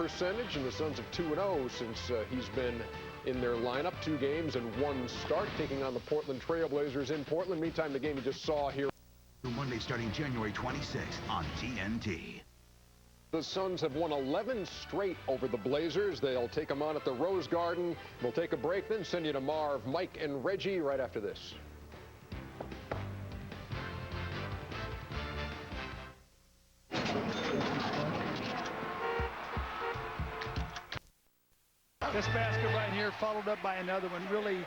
percentage, and the Suns have 2-0 since he's been in their lineup. 2 games and 1 start, taking on the Portland Trailblazers in Portland. Meantime, the game you just saw here. Monday starting January 26th on TNT. The Suns have won 11 straight over the Blazers. They'll take them on at the Rose Garden. We'll take a break, then send you to Marv, Mike, and Reggie right after this. This basket right here followed up by another one. Really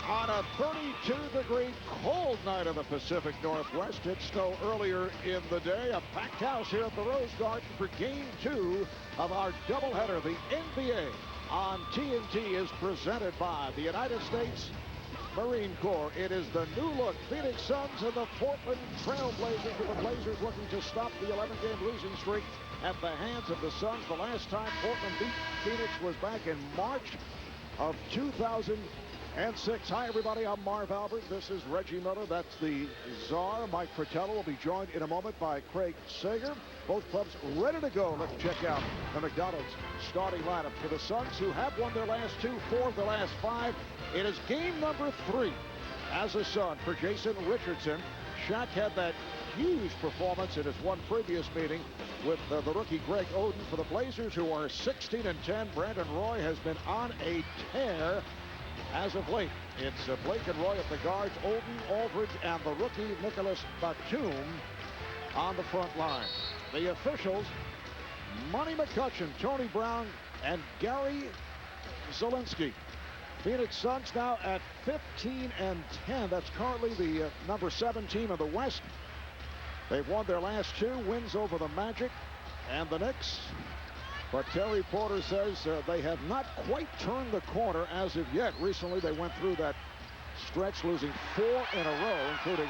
on a 32-degree cold night in the Pacific Northwest. It snowed earlier in the day. A packed house here at the Rose Garden for Game 2 of our doubleheader. The NBA on TNT is presented by the United States Marine Corps. It is the new look Phoenix Suns and the Portland Trailblazers, with the Blazers looking to stop the 11-game losing streak at the hands of the Suns. The last time Portland beat Phoenix was back in March of 2006. Hi, everybody. I'm Marv Albert. This is Reggie Miller. That's the czar. Mike Fratello will be joined in a moment by Craig Sager. Both clubs ready to go. Let's check out the McDonald's starting lineup for the Suns, who have won their last 2, 4 of the last 5. It is game number 3 as a Sun for Jason Richardson. Shaq had that huge performance in his one previous meeting with the rookie Greg Oden. For the Blazers, who are 16-10, Brandon Roy has been on a tear as of late. It's Blake and Roy at the guards, Oden, Aldridge, and the rookie Nicholas Batum on the front line. The officials, Monty McCutcheon, Tony Brown, and Gary Zielinski. Phoenix Suns now at 15-10. That's currently the number 7 team in the West. They've won their last 2 wins over the Magic and the Knicks. But Terry Porter says they have not quite turned the corner as of yet. Recently, they went through that stretch, losing 4 in a row, including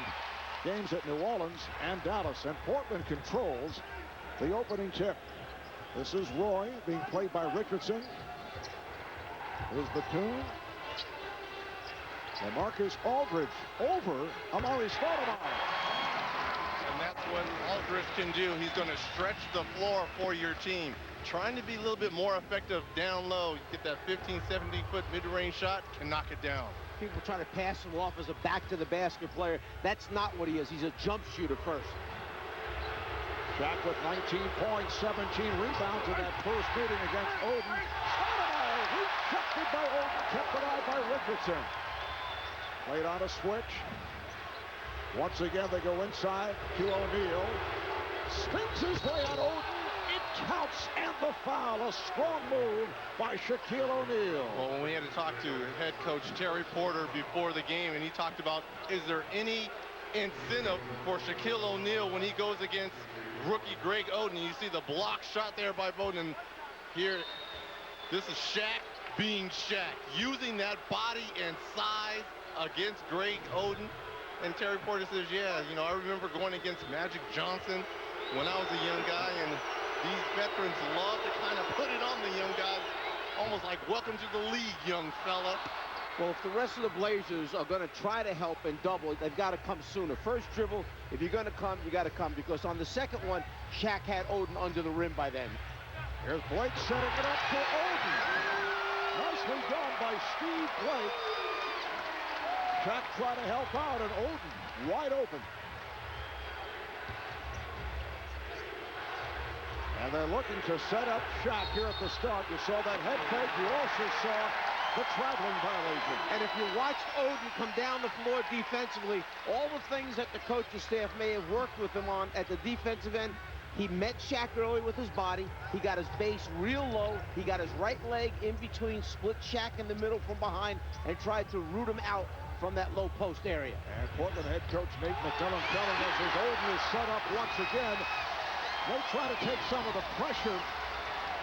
games at New Orleans and Dallas. And Portland controls the opening tip. This is Roy being played by Richardson. Here's Batum. And Marcus Aldridge over Amari Stoudemire. And that's what Aldridge can do. He's going to stretch the floor for your team. Trying to be a little bit more effective down low. Get that 15, 17-foot mid-range shot and knock it down. People try to pass him off as a back-to-the-basket player. That's not what he is. He's a jump shooter first. Shaq with 19 points, 17 rebounds in that first meeting against Oden. Stoudemire rejected by Oden, kept alive by Richardson. Played on a switch. Once again, they go inside to O'Neal. Stings his way on Oden. It counts, and the foul. A strong move by Shaquille O'Neal. Well, when we had to talk to head coach Terry Porter before the game, and he talked about, is there any incentive for Shaquille O'Neal when he goes against rookie Greg Oden? You see the block shot there by Oden. Here, this is Shaq being Shaq, using that body and size against Greg Oden. And Terry Porter says, yeah, you know, I remember going against Magic Johnson when I was a young guy, and these veterans love to kind of put it on the young guys, almost like, welcome to the league, young fella. Well, if the rest of the Blazers are going to try to help and double, they've got to come sooner. First dribble, if you're going to come, you got to come, because on the second one, Shaq had Oden under the rim by then. Here's Blake setting it up for Oden. Nicely done by Steve Blake. Shaq trying to help out, and Oden wide open. And they're looking to set up Shaq here at the start. You saw that head fake. You also saw the traveling violation. And if you watched Oden come down the floor defensively, all the things that the coaching staff may have worked with him on at the defensive end, he met Shaq early with his body. He got his base real low. He got his right leg in between, split Shaq in the middle from behind, and tried to root him out from that low post area. And Portland head coach Nate McMillan telling us as Oden is set up once again. They try to take some of the pressure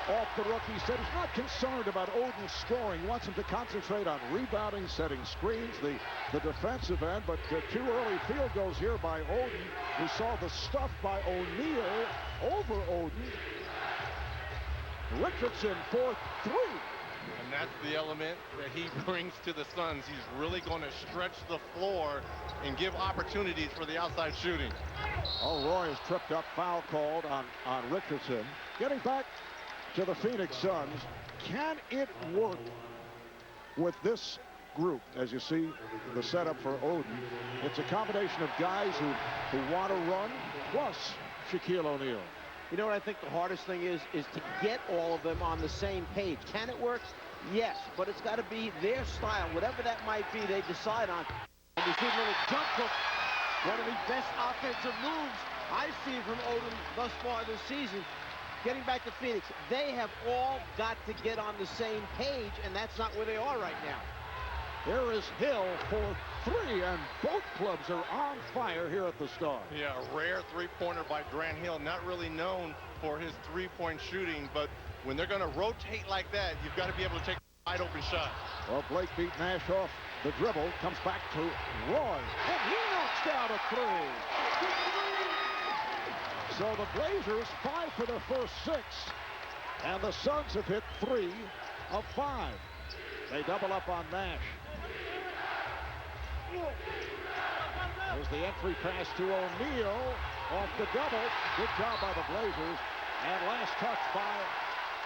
off the rookie. He said he's not concerned about Oden scoring. He wants him to concentrate on rebounding, setting screens, the defensive end. But 2 early field goals here by Oden. We saw the stuff by O'Neal over Oden. Richardson for 3. And that's the element that he brings to the Suns. He's really going to stretch the floor and give opportunities for the outside shooting. Oh, Roy is tripped up, foul called on Richardson. Getting back to the Phoenix Suns, can it work with this group? As you see the setup for Oden, it's a combination of guys who want to run, plus Shaquille O'Neal. You know what I think the hardest thing is to get all of them on the same page. Can it work? Yes, but it's got to be their style. Whatever that might be, they decide on. And you see a little jump hook, one of the best offensive moves I've seen from Oden thus far this season. Getting back to Phoenix, they have all got to get on the same page, and that's not where they are right now. Here is Hill for 3, and both clubs are on fire here at the Star. Yeah, a rare three-pointer by Grant Hill, not really known for his three-point shooting, but when they're going to rotate like that, you've got to be able to take a wide-open shot. Well, Blake beat Nash off the dribble, comes back to Roy, and he knocks down a 3. So the Blazers 5 for their first 6, and the Suns have hit 3 of 5. They double up on Nash. There's the entry pass to O'Neal off the double. Good job by the Blazers. And last touch by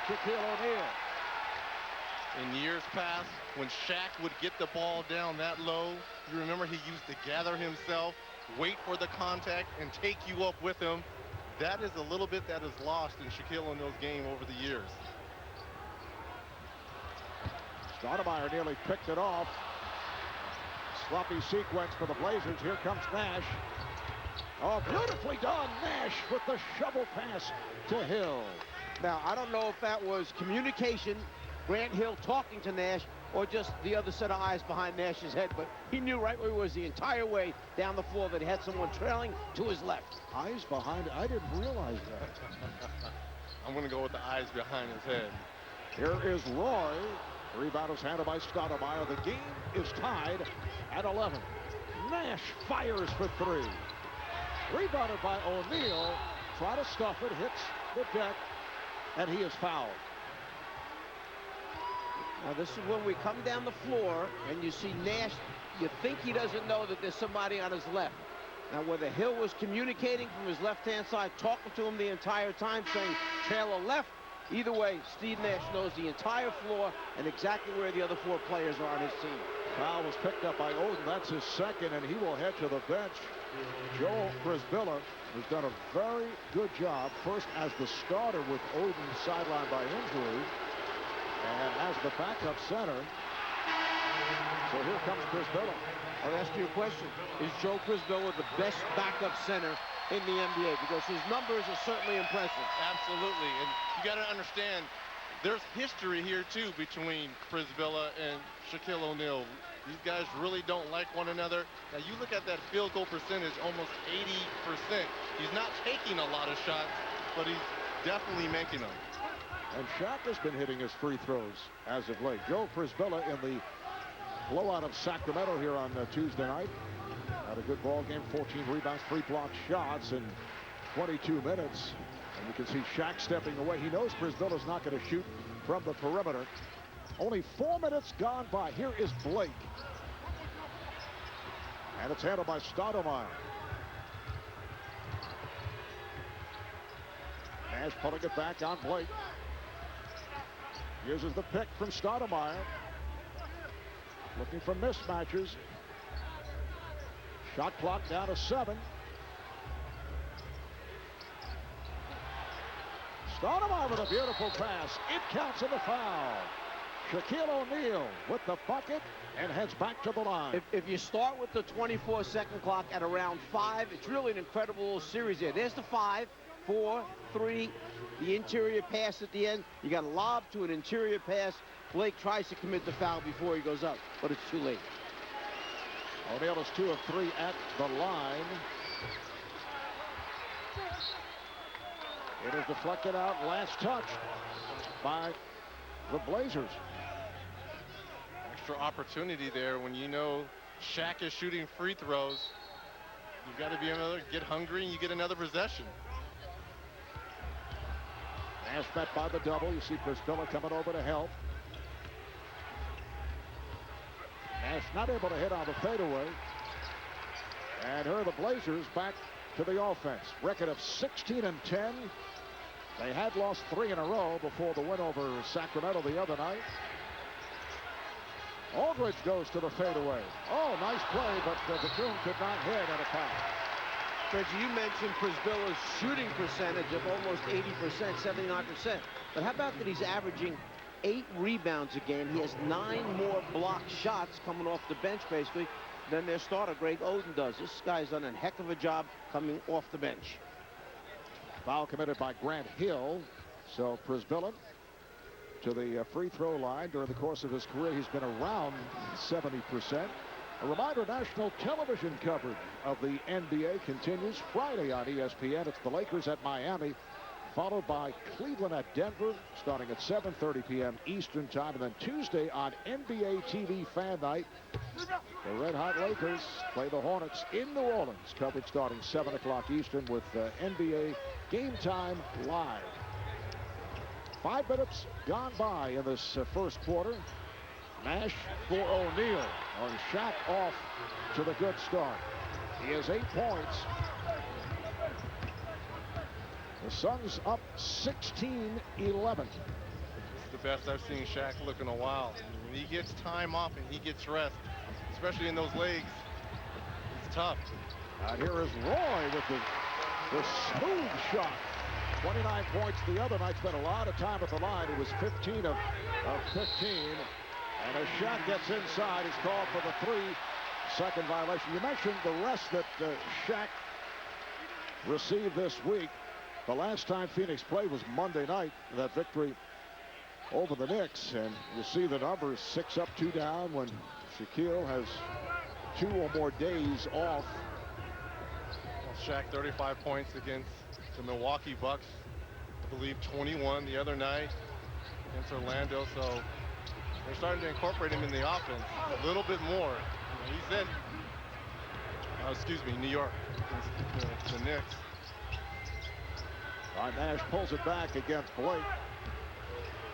Shaquille O'Neal. In years past, when Shaq would get the ball down that low, you remember he used to gather himself, wait for the contact, and take you up with him. That is a little bit that is lost in Shaquille O'Neal's game over the years. Stoudemire nearly picked it off. Sloppy sequence for the Blazers. Here comes Nash. Oh, beautifully done. Nash with the shovel pass to Hill. Now, I don't know if that was communication, Grant Hill talking to Nash, or just the other set of eyes behind Nash's head, but he knew right where he was the entire way down the floor that he had someone trailing to his left. Eyes behind, I didn't realize that. I'm going to go with the eyes behind his head. Here is Roy. Rebound is handled by Stoudemire. The game is tied at 11. Nash fires for 3. Rebounded by O'Neal. Try to stuff it, hits the deck, and he is fouled. Now this is when we come down the floor and you see Nash, you think he doesn't know that there's somebody on his left. Now whether Hill was communicating from his left-hand side, talking to him the entire time, saying trailer left, either way, Steve Nash knows the entire floor and exactly where the other 4 players are on his team. Foul was picked up by Oden. That's his second, and he will head to the bench. Joe Brisbilla has done a very good job, first as the starter with Oden sidelined by injury, and as the backup center. So here comes Brisbilla. I'll ask you a question. Is Joe Brisbilla the best backup center in the NBA? Because his numbers are certainly impressive. Absolutely, and you got to understand, there's history here too between Brisbilla and Shaquille O'Neal. These guys really don't like one another. Now you look at that field goal percentage, almost 80%. He's not taking a lot of shots, but he's definitely making them. And Shaq has been hitting his free throws as of late. Joe Brisbilla in the blowout of Sacramento here on Tuesday night. Had a good ball game, 14 rebounds, 3 blocked shots in 22 minutes. And you can see Shaq stepping away. He knows Brisbilla's not going to shoot from the perimeter. Only 4 minutes gone by. Here is Blake. And it's handled by Stoudemire. Nash pulling it back on Blake. Uses the pick from Stoudemire. Looking for mismatches. Shot clock down to 7. Stoudemire with a beautiful pass. It counts in the foul. Shaquille O'Neal with the bucket and heads back to the line. If you start with the 24-second clock at around 5, it's really an incredible little series there. There's the 5, 4, 3, the interior pass at the end. You got a lob to an interior pass. Blake tries to commit the foul before he goes up, but it's too late. O'Neal is 2 of 3 at the line. It is deflected out. Last touch by the Blazers. Extra opportunity there when you know Shaq is shooting free throws. You've got to be another, get hungry, and you get another possession. Nash met by the double. You see Priscilla coming over to help. Nash not able to hit on the fadeaway. And here are the Blazers back to the offense. Record of 16-10. They had lost 3 in a row before the win over Sacramento the other night. Aldridge goes to the fadeaway. Oh, nice play, but Victoon could not hit at a foul. Reggie, you mentioned Priscilla's shooting percentage of almost 80%, 79%. But how about that he's averaging 8 rebounds a game? He has 9 more blocked shots coming off the bench, basically, than their starter, Greg Oden, does. This guy's done a heck of a job coming off the bench. Foul committed by Grant Hill. So Priscilla to the free throw line. During the course of his career, he's been around 70%. A reminder, national television coverage of the NBA continues Friday on ESPN. It's the Lakers at Miami, followed by Cleveland at Denver, starting at 7:30 p.m. Eastern time. And then Tuesday on NBA TV Fan Night, the Red Hot Lakers play the Hornets in New Orleans. Coverage starting 7 o'clock Eastern with NBA Game Time Live. 5 minutes gone by in this first quarter. Nash for O'Neal. On Shaq off to the good start. He has 8 points. The Suns up 16-11. It's the best I've seen Shaq look in a while. When he gets time off and he gets rest, especially in those legs, it's tough. And here is Roy with the smooth shot. 29 points the other night. Spent a lot of time at the line. It was 15 of 15. And as Shaq gets inside, he's called for the 3-second violation. You mentioned the rest that Shaq received this week. The last time Phoenix played was Monday night, that victory over the Knicks. And you see the numbers, 6 up, 2 down, when Shaquille has 2 or more days off. Well, Shaq 35 points against the Milwaukee Bucks. I believe 21 the other night against Orlando. So they're starting to incorporate him in the offense a little bit more. He said, New York against the Knicks. Nash pulls it back against Blake.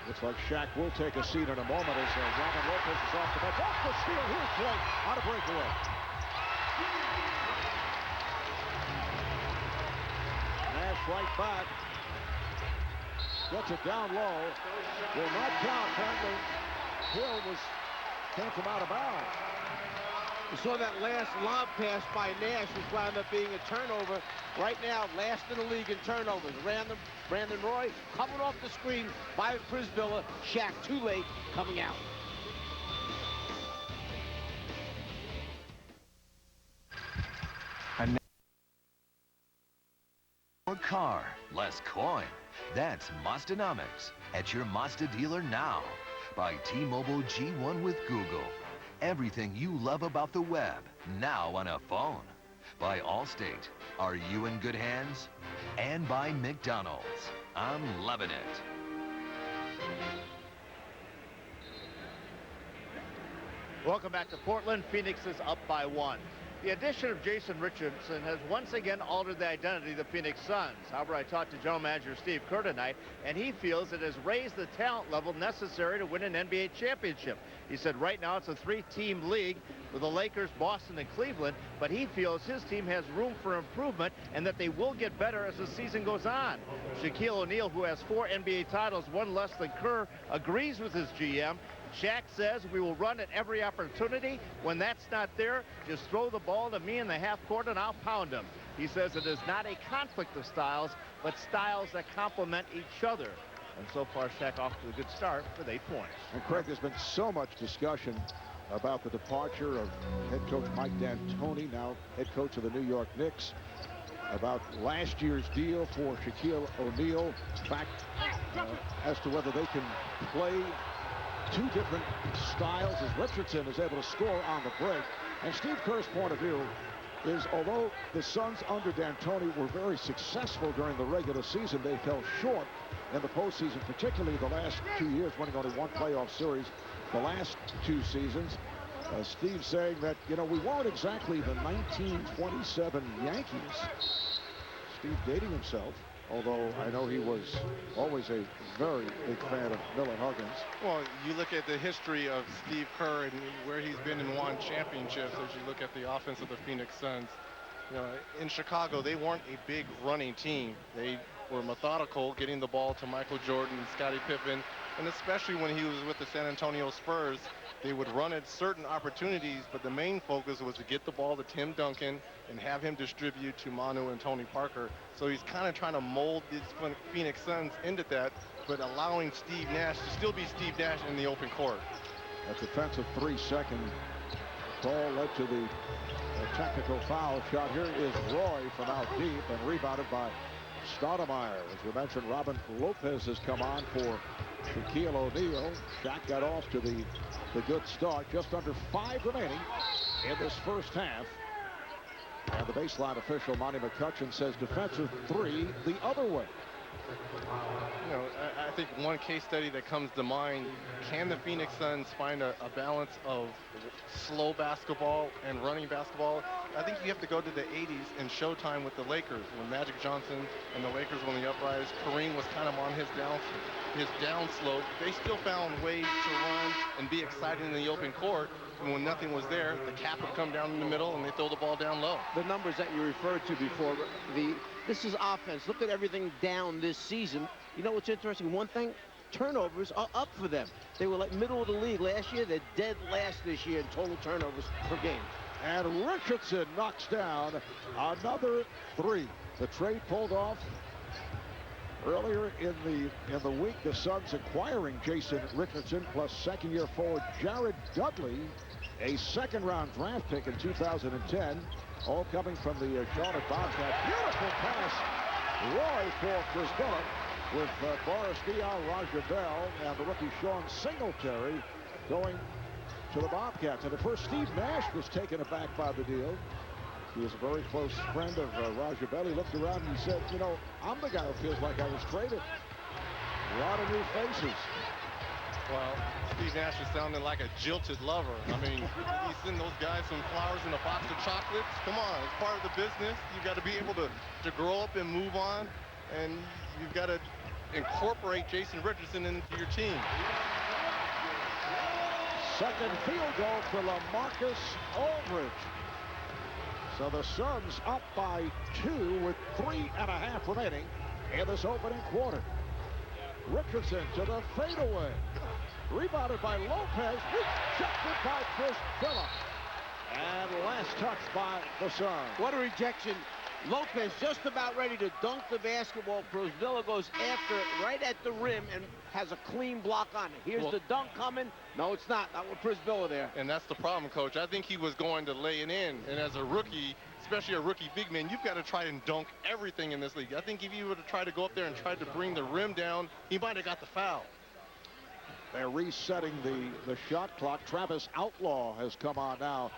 Looks like Shaq will take a seat in a moment as Robin Lopez is off the bench. Off the steal. Here's Blake on a breakaway. Nash right back. Gets it down low. Will not count. Apparently, Hill came from out of bounds. You saw that last lob pass by Nash, which wound up being a turnover. Right now, last in the league in turnovers. Brandon Roy coming off the screen by Priscilla. Shaq too late, coming out. More car, less coin. That's Mazdanomics at your Mazda dealer now. By T-Mobile G1 with Google. Everything you love about the web, now on a phone. By Allstate, are you in good hands? And by McDonald's, I'm loving it. Welcome back to Portland. Phoenix is up by 1. The addition of Jason Richardson has once again altered the identity of the Phoenix Suns. However, I talked to General Manager Steve Kerr tonight, and he feels it has raised the talent level necessary to win an NBA championship. He said right now it's a 3-team league with the Lakers, Boston, and Cleveland, but he feels his team has room for improvement and that they will get better as the season goes on. Shaquille O'Neal, who has 4 NBA titles, 1 less than Kerr, agrees with his GM. Shaq says we will run at every opportunity. When that's not there, just throw the ball to me in the half court and I'll pound him. He says it is not a conflict of styles, but styles that complement each other. And so far, Shaq off to a good start with 8 points. And Craig, there's been so much discussion about the departure of head coach Mike D'Antoni, now head coach of the New York Knicks, about last year's deal for Shaquille O'Neal. In fact, as to whether they can play 2 different styles as Richardson is able to score on the break. And Steve Kerr's point of view is, although the Suns under D'Antoni were very successful during the regular season, they fell short in the postseason, particularly the last 2 years, winning only 1 playoff series the last 2 seasons. Steve saying that, you know, we weren't exactly the 1927 Yankees. Steve dating himself. although I know he was always a very big fan of Miller Huggins. Well, you look at the history of Steve Kerr and where he's been and won championships as you look at the offense of the Phoenix Suns. You know, in Chicago, they weren't a big running team. They were methodical, getting the ball to Michael Jordan and Scottie Pippen, and especially when he was with the San Antonio Spurs, they would run at certain opportunities, but the main focus was to get the ball to Tim Duncan and have him distribute to Manu and Tony Parker. So he's kind of trying to mold these Phoenix Suns into that, but allowing Steve Nash to still be Steve Nash in the open court. That defensive 3-second call led to the technical foul shot. Here is Roy from out deep and rebounded by Stoudemire. As we mentioned, Robin Lopez has come on for Shaquille O'Neal. Shaq got off to the good start. Just under 5 remaining in this first half. And the baseline official, Monty McCutcheon, says defensive 3 the other way. You know, I think one case study that comes to mind, can the Phoenix Suns find a balance of slow basketball and running basketball? I think you have to go to the 80s and Showtime with the Lakers when Magic Johnson and the Lakers won the uprise. Kareem was kind of on his downslope. They still found ways to run and be exciting in the open court. And when nothing was there, the cap would come down in the middle and they throw the ball down low. The numbers that you referred to before, this is offense. Look at everything down this season. You know what's interesting? One thing, turnovers are up for them. They were like middle of the league last year. They're dead last this year in total turnovers per game. And Richardson knocks down another 3. The trade pulled off earlier in the week. The Suns acquiring Jason Richardson plus second-year forward Jared Dudley, a second-round draft pick in 2010, all coming from the Charlotte Bobcats. Beautiful pass, Roy for Chris Billup, with Boris Diaw, Raja Bell, and the rookie Sean Singletary going to the Bobcats. And at first, Steve Nash was taken aback by the deal. He was a very close friend of Raja Bell. He looked around and he said, you know, I'm the guy who feels like I was traded. A lot of new faces. Well, Steve Nash is sounding like a jilted lover. I mean, you send those guys some flowers and a box of chocolates. Come on, it's part of the business. You've got to be able to grow up and move on. And you've got to incorporate Jason Richardson into your team. Second field goal for LaMarcus Aldridge. So the Suns up by 2 with 3.5 remaining in this opening quarter. Richardson to the fadeaway. Rebounded by Lopez. Rejected by Chris Billup. And last touch by the Suns. What a rejection. Lopez just about ready to dunk the basketball. Prisbilla goes after it right at the rim and has a clean block on it. Here's the dunk coming. No, it's not. Not with Prisbilla there. And that's the problem, Coach. I think he was going to lay it in. And as a rookie, especially a rookie big man, you've got to try and dunk everything in this league. I think if he would have tried to go up there and tried to bring the rim down, he might have got the foul. They're resetting the shot clock. Travis Outlaw has come on now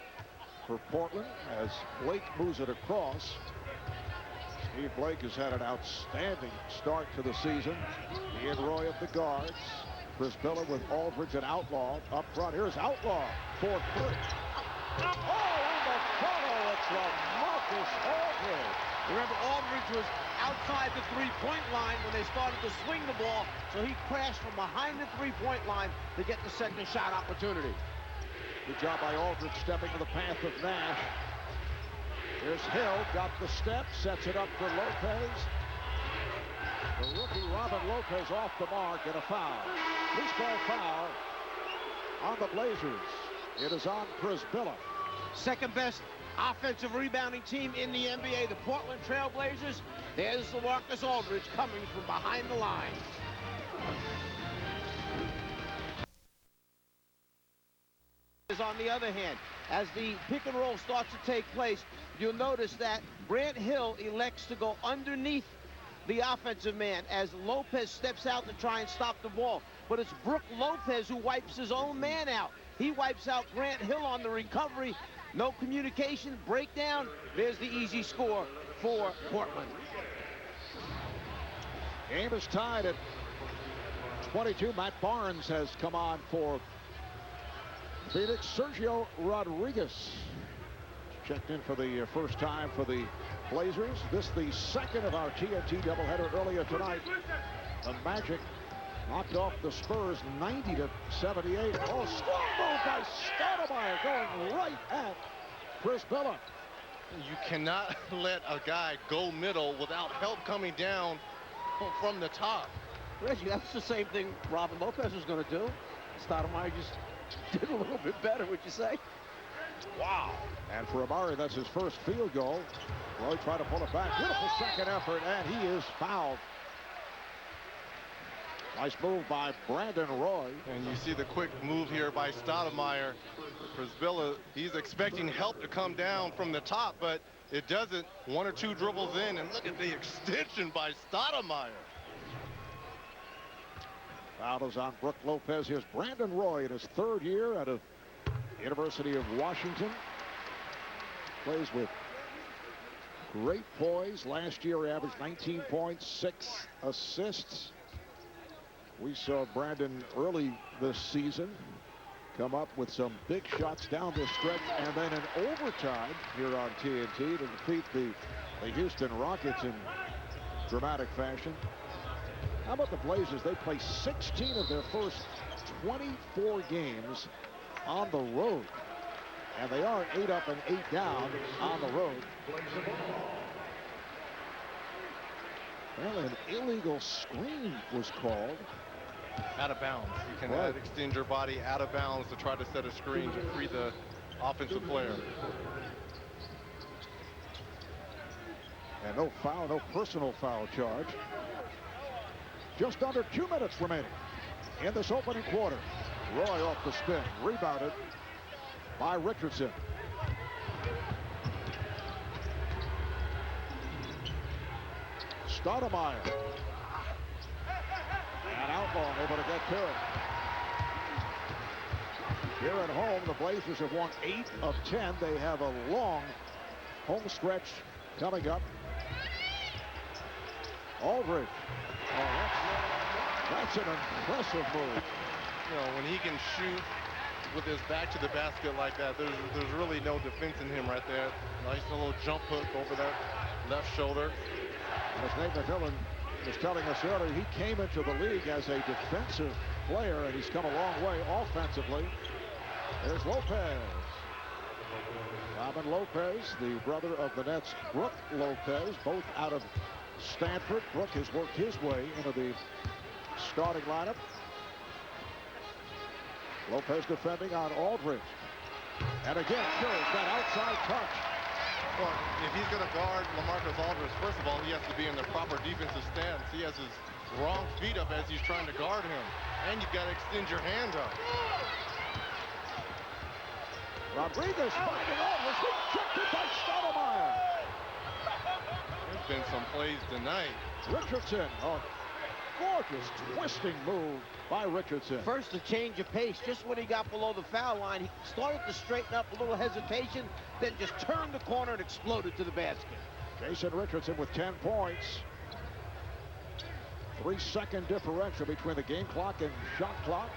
for Portland as Blake moves it across. Steve Blake has had an outstanding start to the season. He and Roy at the guards. Prisbilla with Aldridge and Outlaw up front. Here's Outlaw for 3. Oh, and the follow. It's LaMarcus Aldridge. Remember, Aldridge was outside the three-point line when they started to swing the ball, so he crashed from behind the three-point line to get the second shot opportunity. Good job by Aldridge stepping to the path of Nash. Here's Hill, got the step, sets it up for Lopez. The rookie Robin Lopez off the mark and a foul. Loose ball foul on the Blazers. It is on Prisbilla. Second best offensive rebounding team in the NBA, the Portland Trail Blazers. There's LaMarcus Aldridge coming from behind the line. On the other hand, as the pick and roll starts to take place, you'll notice that Grant Hill elects to go underneath the offensive man as Lopez steps out to try and stop the ball. But it's Brook Lopez who wipes his own man out. He wipes out Grant Hill on the recovery. No communication, breakdown. There's the easy score for Portland. Game is tied at 22. Matt Barnes has come on for Phoenix. Sergio Rodriguez checked in for the first time for the Blazers. This the second of our TNT doubleheader earlier tonight. The Magic knocked off the Spurs 90-78. Oh, strong move by Stoudemire going right at Chris Billa. You cannot let a guy go middle without help coming down from the top. Reggie, that's the same thing Robin Lopez was going to do. Stoudemire just did a little bit better, would you say? Wow. And for Amari, that's his first field goal. Roy tried to pull it back. Beautiful second effort, and he is fouled. Nice move by Brandon Roy. And you see the quick move here by Stoudemire. Billa, he's expecting help to come down from the top, but it doesn't. One or two dribbles in, and look at the extension by Stoudemire. Foul is on Brook Lopez. Here's Brandon Roy in his third year out of University of Washington. Plays with great poise. Last year he averaged 19 points, 6 assists. We saw Brandon early this season come up with some big shots down the stretch, and then in overtime here on TNT to defeat the Houston Rockets in dramatic fashion. How about the Blazers? They play 16 of their first 24 games on the road, and they are 8 up and 8 down on the road. Well, an illegal screen was called. Out of bounds. You can extend your body out of bounds to try to set a screen to free the offensive player. And no foul, no personal foul charge. Just under 2 minutes remaining in this opening quarter. Roy off the spin, rebounded by Richardson. Stoudemire. And Outlaw able to get to it. Here at home, the Blazers have won 8 of 10. They have a long home stretch coming up. Aldridge. Oh, that's an impressive move. You know, when he can shoot with his back to the basket like that, there's really no defense in him right there. Nice little jump hook over that left shoulder. As Nate McMillan was telling us earlier, he came into the league as a defensive player, and he's come a long way offensively. There's Lopez. Robin Lopez, the brother of the Nets' Brook Lopez, both out of Stanford. Brook has worked his way into the starting lineup. Lopez defending on Aldridge. And again, kills that outside touch. Well, if he's going to guard LaMarcus Aldridge, first of all, he has to be in the proper defensive stance. He has his wrong feet up as he's trying to guard him. And you've got to extend your hand up. Rodriguez finding Aldridge. Rejected by Stoudemire. There's been some plays tonight. Richardson. Oh, gorgeous twisting move by Richardson. First, a change of pace. Just when he got below the foul line, he started to straighten up, a little hesitation, then just turned the corner and exploded to the basket. Jason Richardson with 10 points. 3-second differential between the game clock and shot clock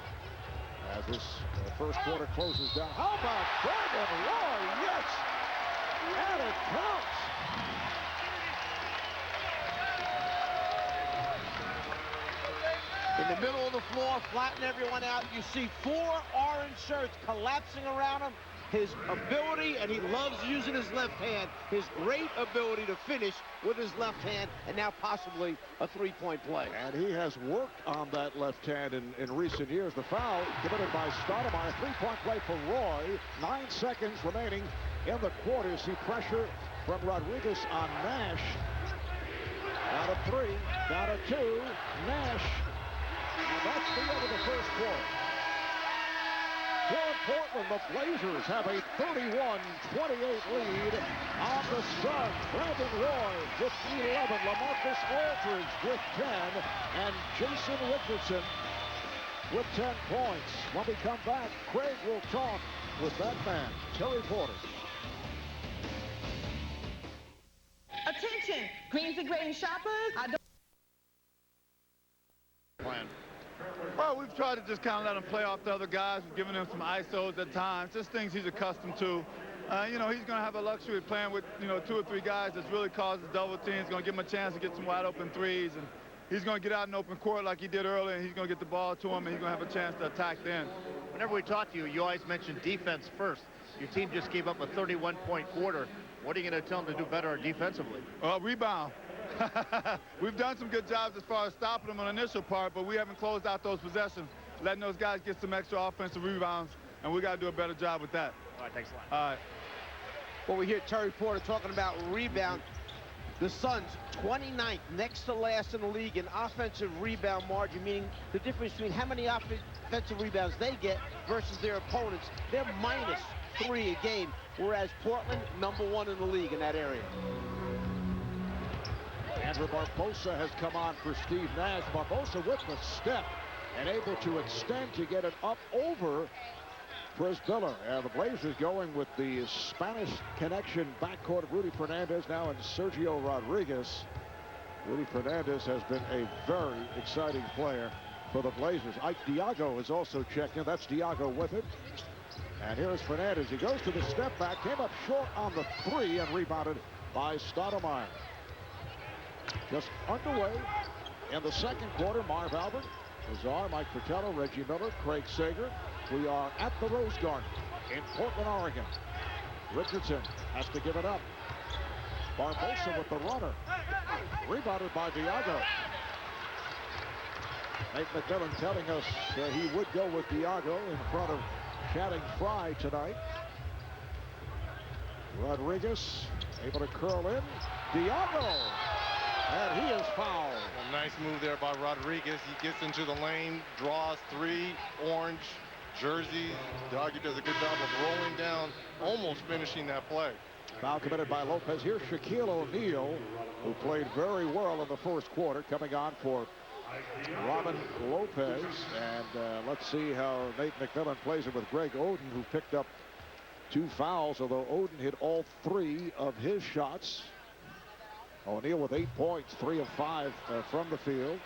as this first quarter closes down. How about Brandon Roy? Yes! And it counts. In the middle of the floor, flatten everyone out. You see 4 orange shirts collapsing around him. His ability, and he loves using his left hand, his great ability to finish with his left hand, and now possibly a three-point play. And he has worked on that left hand in recent years. The foul committed by Stoudemire. Three-point play for Roy. 9 seconds remaining in the quarter. See pressure from Rodriguez on Nash. Down to 3, down to 2. Nash. And that's the end of the first quarter. Here in Portland, the Blazers have a 31-28 lead on the Suns. Brandon Roy with 11, LaMarcus Aldridge with 10, and Jason Richardson with 10 points. When we come back, Craig will talk with that man, Terry Porter. Attention, greens and grain shoppers. Plan. Well, we've tried to just kind of let him play off the other guys. We've given him some ISOs at times, just things he's accustomed to. You know, he's going to have the luxury of playing with, you know, 2 or 3 guys that's really causes double teams. Going to give him a chance to get some wide open threes. And he's going to get out in open court like he did earlier, and he's going to get the ball to him, and he's going to have a chance to attack then. Whenever we talk to you, you always mention defense first. Your team just gave up a 31-point quarter. What are you going to tell them to do better defensively? Rebound. We've done some good jobs as far as stopping them on the initial part, but we haven't closed out those possessions, letting those guys get some extra offensive rebounds, and we got to do a better job with that. All right, thanks a lot. All right. Well, we hear Terry Porter talking about rebound. The Suns, 29th, next to last in the league in offensive rebound margin, meaning the difference between how many offensive rebounds they get versus their opponents. They're -3 a game, whereas Portland, #1 in the league in that area. Andrew Barbosa has come on for Steve Nash. Barbosa with the step and able to extend to get it up over Chris Biller. And the Blazers going with the Spanish connection backcourt of Rudy Fernandez now and Sergio Rodriguez. Rudy Fernandez has been a very exciting player for the Blazers. Ike Diago is also checked in. That's Diago with it. And here's Fernandez. He goes to the step back, came up short on the 3 and rebounded by Stoudemire. Just underway in the second quarter. Marv Albert, Lazar, Mike Fratello, Reggie Miller, Craig Sager. We are at the Rose Garden in Portland, Oregon. Richardson has to give it up. Barbosa with the runner. Rebounded by Diago. Nate McMillan telling us he would go with Diago in front of Channing Frye tonight. Rodriguez able to curl in. Diago. And he is fouled. A nice move there by Rodriguez. He gets into the lane, draws 3 orange jerseys. Diago does a good job of rolling down, almost finishing that play. Foul committed by Lopez. Here's Shaquille O'Neal, who played very well in the first quarter, coming on for Robin Lopez. And let's see how Nate McMillan plays it with Greg Oden, who picked up 2 fouls, although Oden hit all 3 of his shots. O'Neal with 8 points, 3 of 5 from the field.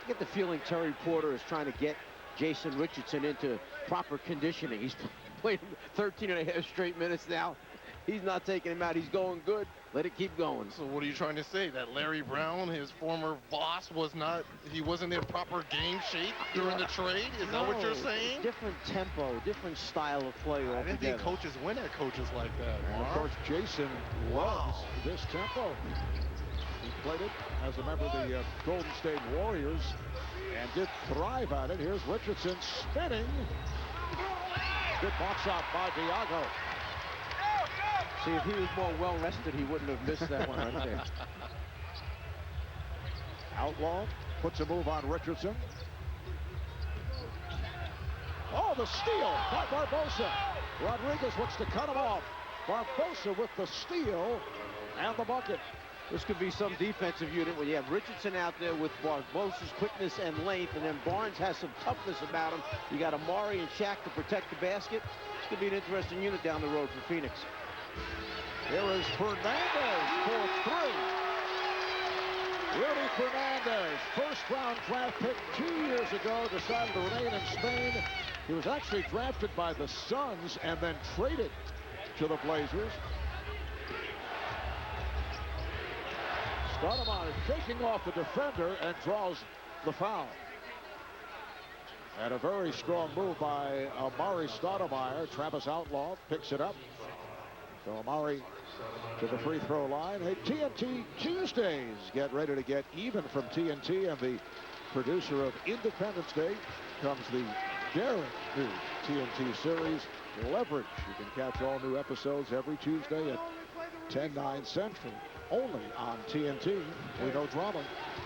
I get the feeling Terry Porter is trying to get Jason Richardson into proper conditioning. He's played 13.5 straight minutes now. He's not taking him out. He's going good. Let it keep going. So what are you trying to say? That Larry Brown, his former boss, he wasn't in proper game shape during the trade? Is that what you're saying? Different tempo, different style of play altogether. I didn't think coaches win at coaches like that. And of course, Jason loves this tempo. He played it as a member of the Golden State Warriors and did thrive at it. Here's Richardson spinning. Good box out by Diago. See, if he was more well-rested, he wouldn't have missed that one right there. Outlaw puts a move on Richardson. Oh, the steal by Barbosa. Rodriguez looks to cut him off. Barbosa with the steal and the bucket. This could be some defensive unit when you have Richardson out there with Barbosa's quickness and length, and then Barnes has some toughness about him. You got Amari and Shaq to protect the basket. This could be an interesting unit down the road for Phoenix. Here is Fernandez for 3. Rudy Fernandez, first-round draft pick 2 years ago, decided to remain in Spain. He was actually drafted by the Suns and then traded to the Blazers. Stoudemire shaking off the defender and draws the foul. And a very strong move by Amari Stoudemire. Travis Outlaw picks it up. So Amari to the free throw line. Hey, TNT Tuesdays. Get ready to get even from TNT. And the producer of Independence Day comes the daring new TNT series, Leverage. You can catch all new episodes every Tuesday at 10/9 Central. Only on TNT. We know drama.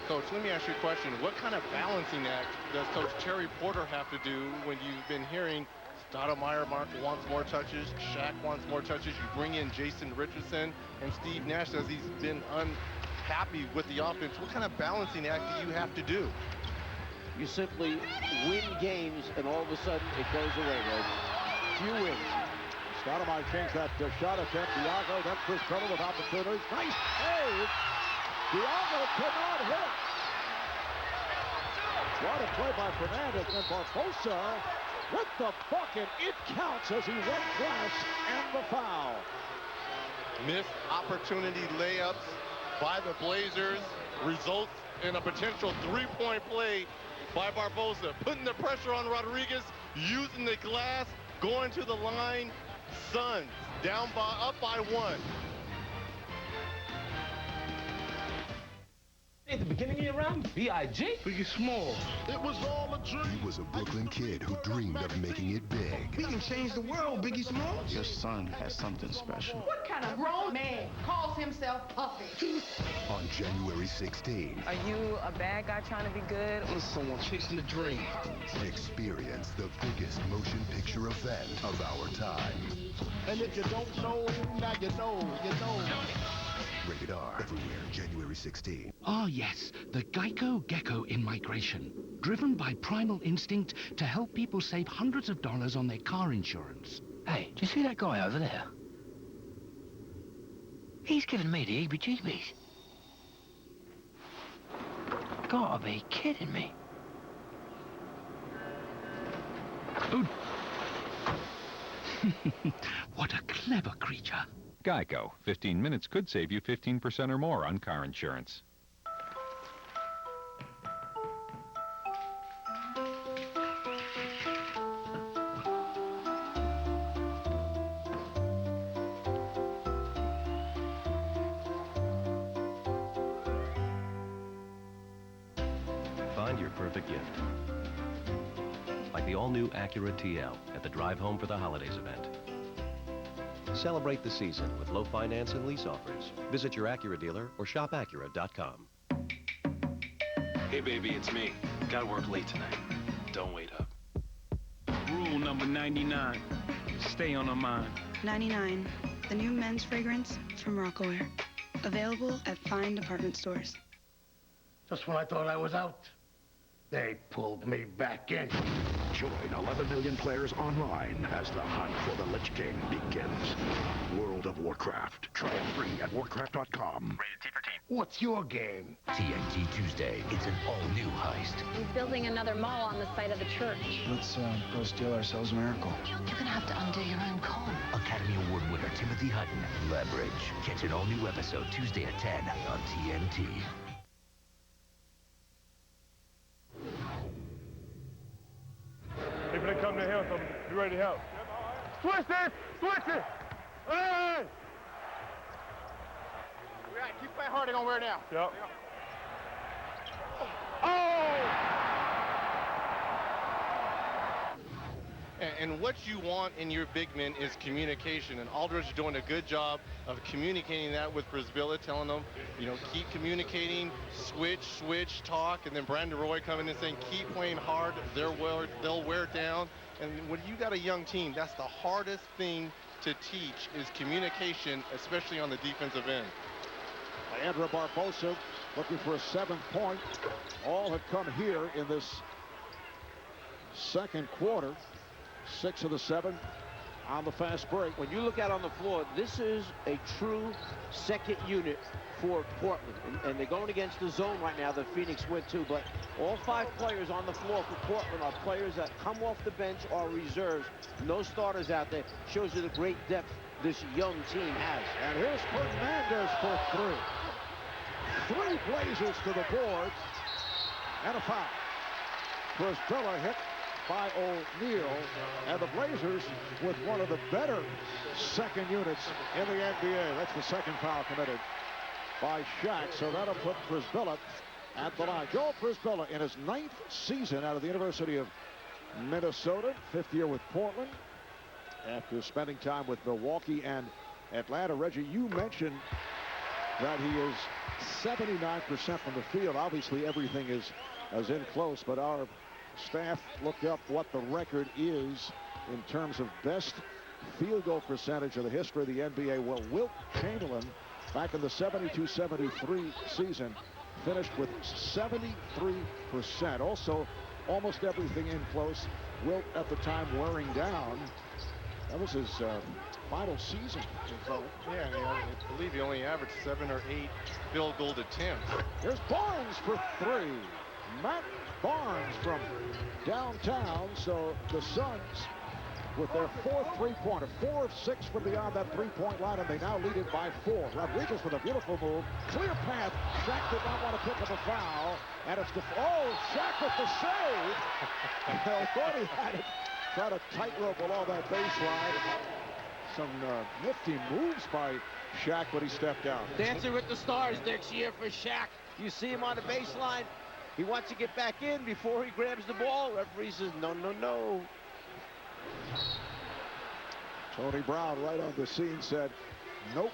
Coach, let me ask you a question. What kind of balancing act does Coach Terry Porter have to do when you've been hearing Stoudemire wants more touches, Shaq wants more touches, you bring in Jason Richardson, and Steve Nash says he's been unhappy with the offense. What kind of balancing act do you have to do? You simply win games, and all of a sudden it goes away, Red. Few wins. Stoudemire changed that shot attempt. Diago, then Chris Biller with opportunities. Nice save. Diago could not hit. What a play by Fernandez. And Barbosa with the bucket. It counts as he went glass and the foul. Missed opportunity layups by the Blazers results in a potential three-point play by Barbosa, putting the pressure on Rodriguez, using the glass, going to the line. Suns up by 1. At the beginning of your round, B.I.G. Biggie Small. It was all a dream. He was a Brooklyn kid who dreamed of making it big. We can change the world, Biggie Small. Your son has something special. What kind of grown man calls himself Puffy? On January 16, Are you a bad guy trying to be good? Or someone chasing a dream. experience the biggest motion picture event of our time. And if you don't know, now you know, you know. Rated R. Everywhere, January 16. Ah, yes, the Geico Gecko in migration. Driven by primal instinct to help people save hundreds of dollars on their car insurance. Hey, do you see that guy over there? He's giving me the heebie-jeebies. Gotta be kidding me. Oh. What a clever creature. Geico. 15 minutes could save you 15% or more on car insurance. Find your perfect gift. Like the all-new Acura TL at the Drive Home for the Holidays event. Celebrate the season with low finance and lease offers. Visit your Acura dealer or shopacura.com. Hey, baby, it's me. Gotta work late tonight. Don't wait up. Rule number 99. Stay on our mind. 99, the new men's fragrance from Rockaware. Available at fine department stores. Just when I thought I was out, they pulled me back in. Join 11 million players online as the hunt for the Lich King begins. World of Warcraft. Try it free at warcraft.com. Rated T for teen. What's your game? TNT Tuesday. It's an all-new heist. He's building another mall on the site of the church. Let's go steal ourselves a miracle. You're gonna have to undo your own con. Academy Award winner Timothy Hutton. Leverage. Catch an all-new episode Tuesday at 10 on TNT. If they come to help, be ready to help. Switch it! Switch it! Hey! Right, keep playing hard. They're going to wear it down. Yep. And what you want in your big men is communication, and Aldridge is doing a good job of communicating that with Brisbilla, telling them, you know, keep communicating, switch, talk, and then Brandon Roy coming in and saying, keep playing hard, they'll wear it down. And when you got a young team, that's the hardest thing to teach is communication, especially on the defensive end. Andrew Barbosa looking for a 7th point. All have come here in this second quarter. 6 of the 7 on the fast break. When you look out on the floor, this is a true second unit for Portland. And they're going against the zone right now that Phoenix went to. But all 5 players on the floor for Portland are players that come off the bench or reserves. No starters out there. Shows you the great depth this young team has. And here's Fernandez for 3. 3 Blazers to the board. And a foul. Brisbilla hit by O'Neal, and the Blazers with one of the better second units in the NBA. That's the second foul committed by Shaq, so that'll put Brisbilla at the line. Joel Brisbilla in his 9th season out of the University of Minnesota, 5th year with Portland, after spending time with Milwaukee and Atlanta. Reggie, you mentioned that he is 79% from the field. Obviously, everything is in close, but our staff looked up what the record is in terms of best field goal percentage of the history of the NBA. Well, Wilt Chamberlain, back in the 72-73 season, finished with 73%. Also, almost everything in close. Wilt, at the time, wearing down. That was his final season. Yeah, I believe he only averaged 7 or 8 field goal attempts. Here's Barnes for 3. Matt Barnes from downtown. So the Suns, with their fourth three-pointer, 4 of 6 from beyond that three-point line, and they now lead it by 4. Rodriguez with a beautiful move. Clear path. Shaq did not want to pick up a foul. And it's Shaq with the save. Well, thought he had it. Try to tightrope along that baseline. Some nifty moves by Shaq when he stepped down. Dancing with the Stars next year for Shaq. You see him on the baseline. He wants to get back in before he grabs the ball. Referee says, no, no, no. Tony Brown right on the scene said, nope.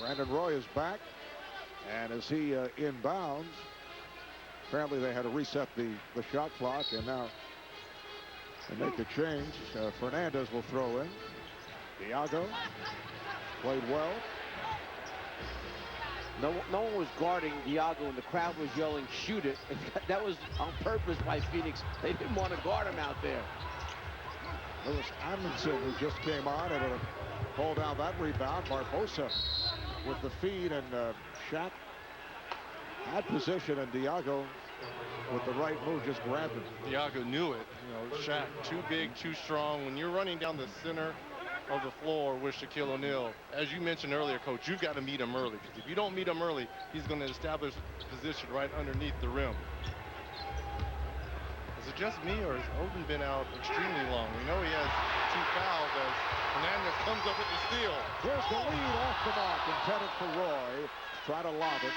Brandon Roy is back. And as he inbounds, apparently they had to reset the shot clock, and now they make a change. Fernandez will throw in. Diago played well. No one was guarding Diago, and the crowd was yelling, shoot it. That was on purpose by Phoenix. They didn't want to guard him out there. Lewis Amundsen, who just came on, able to hold down that rebound. Barbosa with the feed, and Shaq had position, and Diago with the right move just grabbed him. Diago knew it. You know, Shaq, too big, too strong. When you're running down the center of the floor with Shaquille O'Neal, as you mentioned earlier, Coach, you've got to meet him early, because if you don't meet him early, he's going to establish position right underneath the rim. Is it just me, or has Oden been out extremely long? We know he has 2 fouls as Fernandez comes up with the steal. Here's the lead off the mark, intended for Roy. Try to lob it.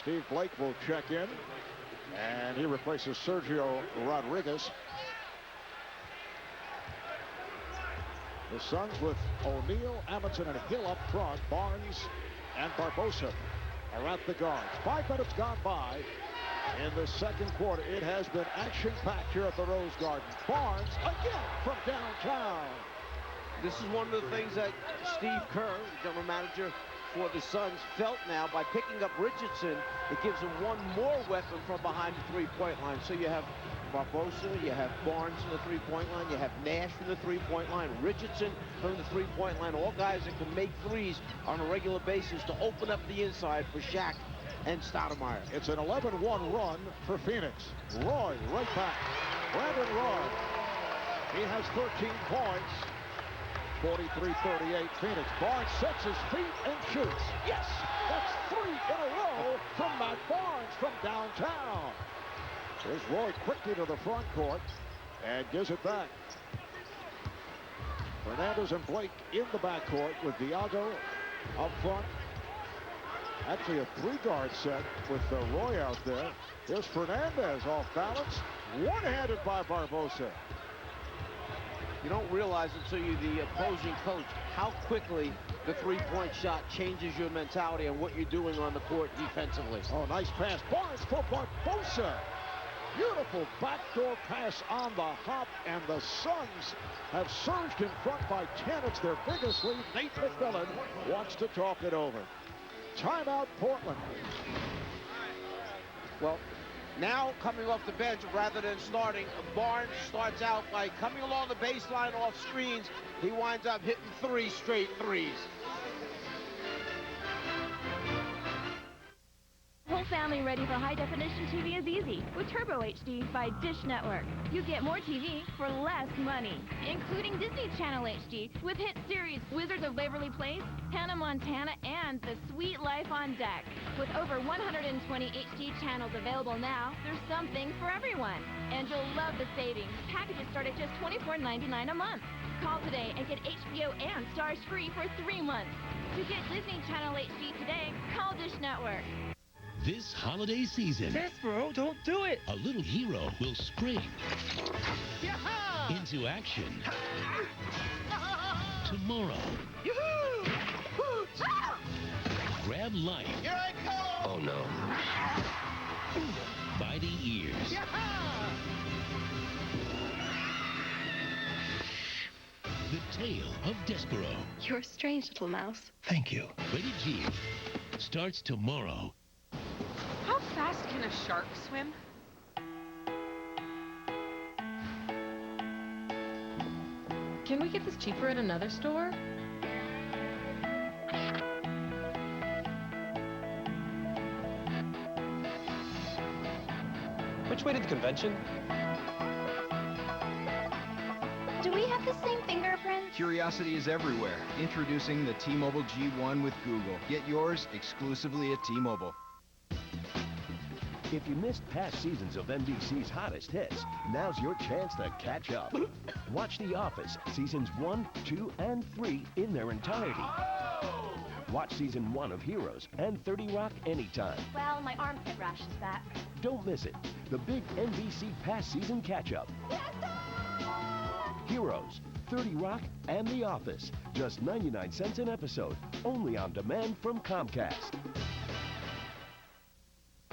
Steve Blake will check in, and he replaces Sergio Rodriguez. The Suns with O'Neal, Amundsen, and Hill up front. Barnes and Barbosa are at the guards. 5 minutes gone by in the second quarter. It has been action-packed here at the Rose Garden. Barnes again from downtown. This is one of the things that Steve Kerr, general manager for the Suns, felt now by picking up Richardson. It gives him one more weapon from behind the three-point line. So you have Barbosa, you have Barnes from the three-point line, you have Nash from the three-point line, Richardson from the three-point line, all guys that can make threes on a regular basis to open up the inside for Shaq and Stoudemire. It's an 11-1 run for Phoenix. Roy right back. Brandon Roy. He has 13 points. 43-38 Phoenix. Barnes sets his feet and shoots. Yes! That's 3 in a row from Matt Barnes from downtown. Here's Roy quickly to the front court and gives it back. Fernandez and Blake in the backcourt with Diago up front. Actually a 3-guard set with Roy out there. Here's Fernandez off balance. One-handed by Barbosa. You don't realize until you're the opposing coach how quickly the three-point shot changes your mentality and what you're doing on the court defensively. Oh, nice pass. Barnes for Barbosa. Beautiful backdoor pass on the hop, and the Suns have surged in front by 10. It's their biggest lead. Nate McMillan wants to talk it over. Timeout, Portland. Well, now coming off the bench rather than starting, Barnes starts out by coming along the baseline off screens. He winds up hitting 3 straight threes. Whole family ready for high-definition TV is easy with Turbo HD by Dish Network. You get more TV for less money, including Disney Channel HD with hit series Wizards of Waverly Place, Hannah Montana, and The Sweet Life on Deck. With over 120 HD channels available now, there's something for everyone. And you'll love the savings. Packages start at just $24.99 a month. Call today and get HBO and Stars free for 3 months. To get Disney Channel HD today, call Dish Network. This holiday season, Despero, don't do it! A little hero will spring Yaha! into action tomorrow. Yoo-hoo! Grab life. Here I come! Oh no. By the ears. Yaha! The tale of Despero. You're a strange little mouse. Thank you. Rated G starts tomorrow. How fast can a shark swim? Can we get this cheaper at another store? Which way to the convention? Do we have the same fingerprints? Curiosity is everywhere. Introducing the T-Mobile G1 with Google. Get yours exclusively at T-Mobile. If you missed past seasons of NBC's hottest hits, now's your chance to catch up. Watch The Office, seasons 1, 2, and 3 in their entirety. Watch season 1 of Heroes and 30 Rock anytime. Well, my armpit rash is back. Don't miss it. The big NBC past season catch-up. Heroes, 30 Rock, and The Office. Just 99 cents an episode. Only on demand from Comcast.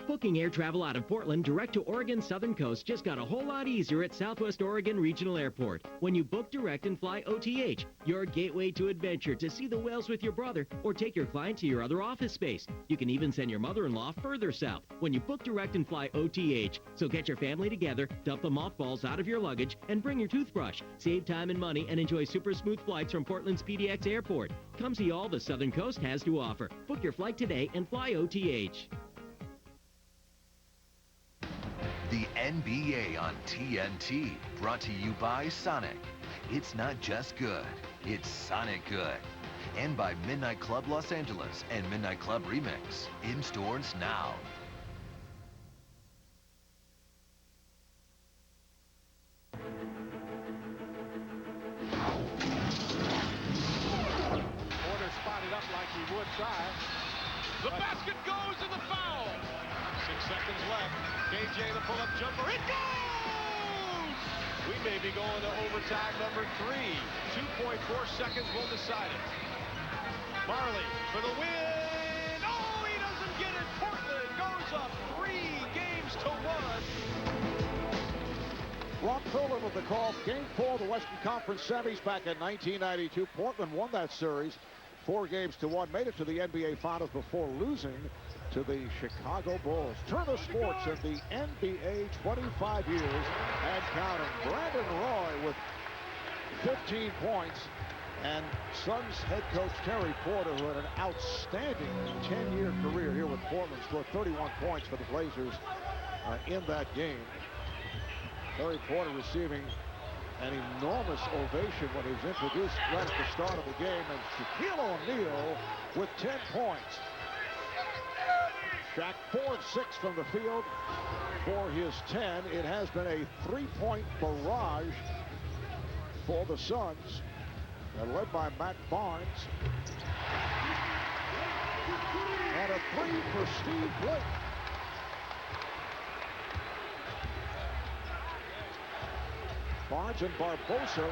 Booking air travel out of Portland direct to Oregon's southern coast just got a whole lot easier at Southwest Oregon Regional Airport. When you book direct and fly OTH, your gateway to adventure to see the whales with your brother or take your client to your other office space. You can even send your mother-in-law further south when you book direct and fly OTH. So get your family together, dump the mothballs out of your luggage, and bring your toothbrush. Save time and money and enjoy super smooth flights from Portland's PDX Airport. Come see all the southern coast has to offer. Book your flight today and fly OTH. The NBA on TNT, brought to you by Sonic. It's not just good, it's Sonic good. And by Midnight Club Los Angeles and Midnight Club Remix, in stores now. Porter spotted up like he would try. The basket goes and the foul. 6 seconds left. KJ the pull-up jumper. It goes! We may be going to overtime number 3. 2.4 seconds will decide it. Marley for the win. Oh, he doesn't get it. Portland goes up 3 games to 1. Ron Perlin with the call. Game 4 of the Western Conference semis back in 1992. Portland won that series 4 games to 1. Made it to the NBA Finals before losing to the Chicago Bulls. Turner Sports in the NBA 25 years and counting. Brandon Roy with 15 points. And Suns head coach Terry Porter, who had an outstanding 10-year career here with Portland, scored 31 points for the Blazers in that game. Terry Porter receiving an enormous ovation when he was introduced right at the start of the game. And Shaquille O'Neal with 10 points. Shaq 4 of 6 from the field for his 10. It has been a 3-point barrage for the Suns, led by Matt Barnes. And a 3 for Steve Blake. Barnes and Barbosa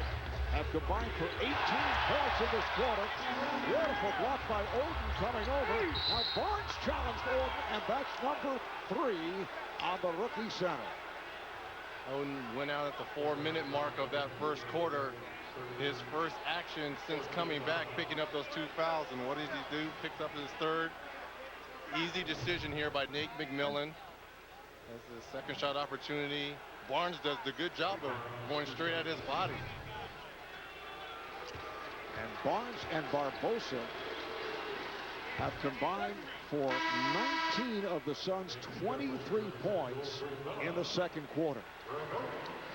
have combined for 18 points in this quarter. Beautiful block by Oden coming over. Now Barnes challenged Oden, and that's number 3 on the rookie center. Oden went out at the 4-minute mark of that first quarter. His first action since coming back, picking up those 2 fouls. And what did he do? Picked up his 3rd. Easy decision here by Nate McMillan. That's the second shot opportunity. Barnes does the good job of going straight at his body. And Barnes and Barbosa have combined for 19 of the Suns' 23 points in the second quarter.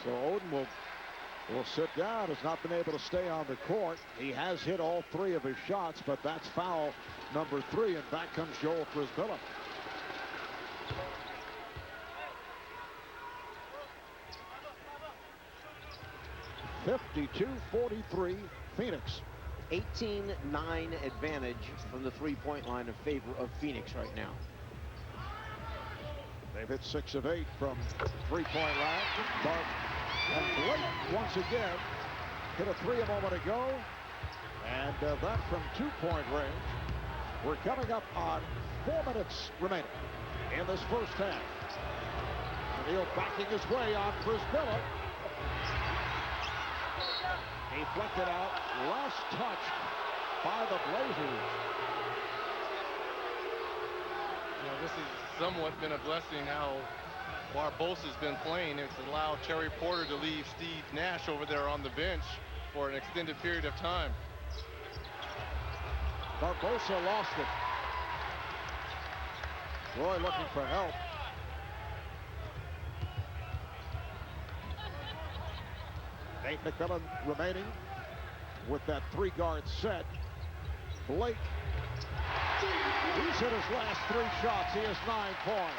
So Oden will sit down, has not been able to stay on the court. He has hit all 3 of his shots, but that's foul number 3, and back comes Joel Frisbilla. (52-43) Phoenix. 18-9 advantage from the three-point line in favor of Phoenix right now. They've hit 6 of 8 from three-point line. And Blake once again hit a 3 a moment ago. And that from 2-point range. We're coming up on 4 minutes remaining in this first half. O'Neal backing his way on Frisbilla. He flicked it out. Last touch by the Blazers. You know, this has somewhat been a blessing how Barbosa's been playing. It's allowed Terry Porter to leave Steve Nash over there on the bench for an extended period of time. Barbosa lost it. Roy looking for help. Nate McMillan remaining with that 3-guard set. Blake, he's hit his last 3 shots. He has 9 points.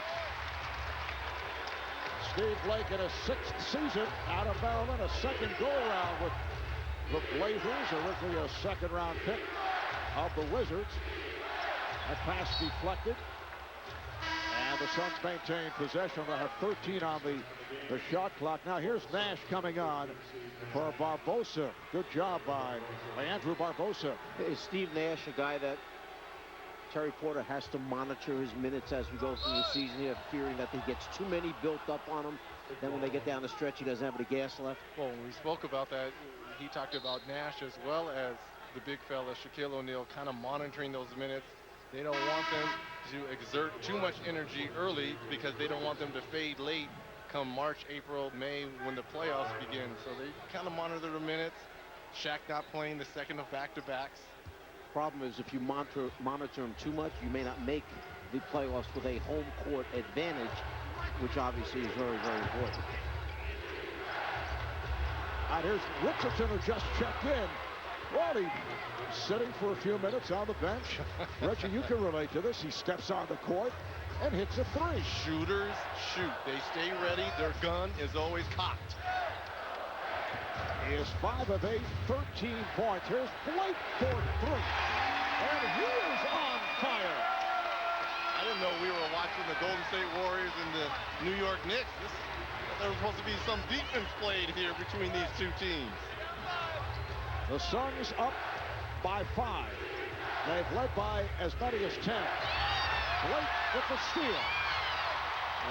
Steve Blake in his 6th season out of Maryland, a second go-around with the Blazers, originally a second-round pick of the Wizards. That pass deflected. And the Suns maintain possession. They'll have 13 on the shot clock. Now here's Nash coming on for Barbosa. Good job by Andrew Barbosa. Is Steve Nash a guy that Terry Porter has to monitor his minutes as we go through the season? He has fearing that he gets too many built up on him. Then when they get down the stretch, he doesn't have any gas left. Well, when we spoke about that, he talked about Nash as well as the big fella, Shaquille O'Neal, kind of monitoring those minutes. They don't want them to exert too much energy early because they don't want them to fade late come March, April, May when the playoffs begin. So they kind of monitor the minutes. Shaq not playing the second of back-to-backs. Problem is, if you monitor him too much, you may not make the playoffs with a home court advantage, which obviously is very, very important. And here's Richardson, who just checked in. Well, he's sitting for a few minutes on the bench. Reggie, you can relate to this. He steps on the court and hits a 3. Shooters shoot. They stay ready. Their gun is always cocked. He is 5 of 8, 13 points. Here's Blake for 3. And he is on fire. I didn't know we were watching the Golden State Warriors and the New York Knicks. There was supposed to be some defense played here between these two teams. The Suns up by 5. They've led by as many as 10. Blake with the steal.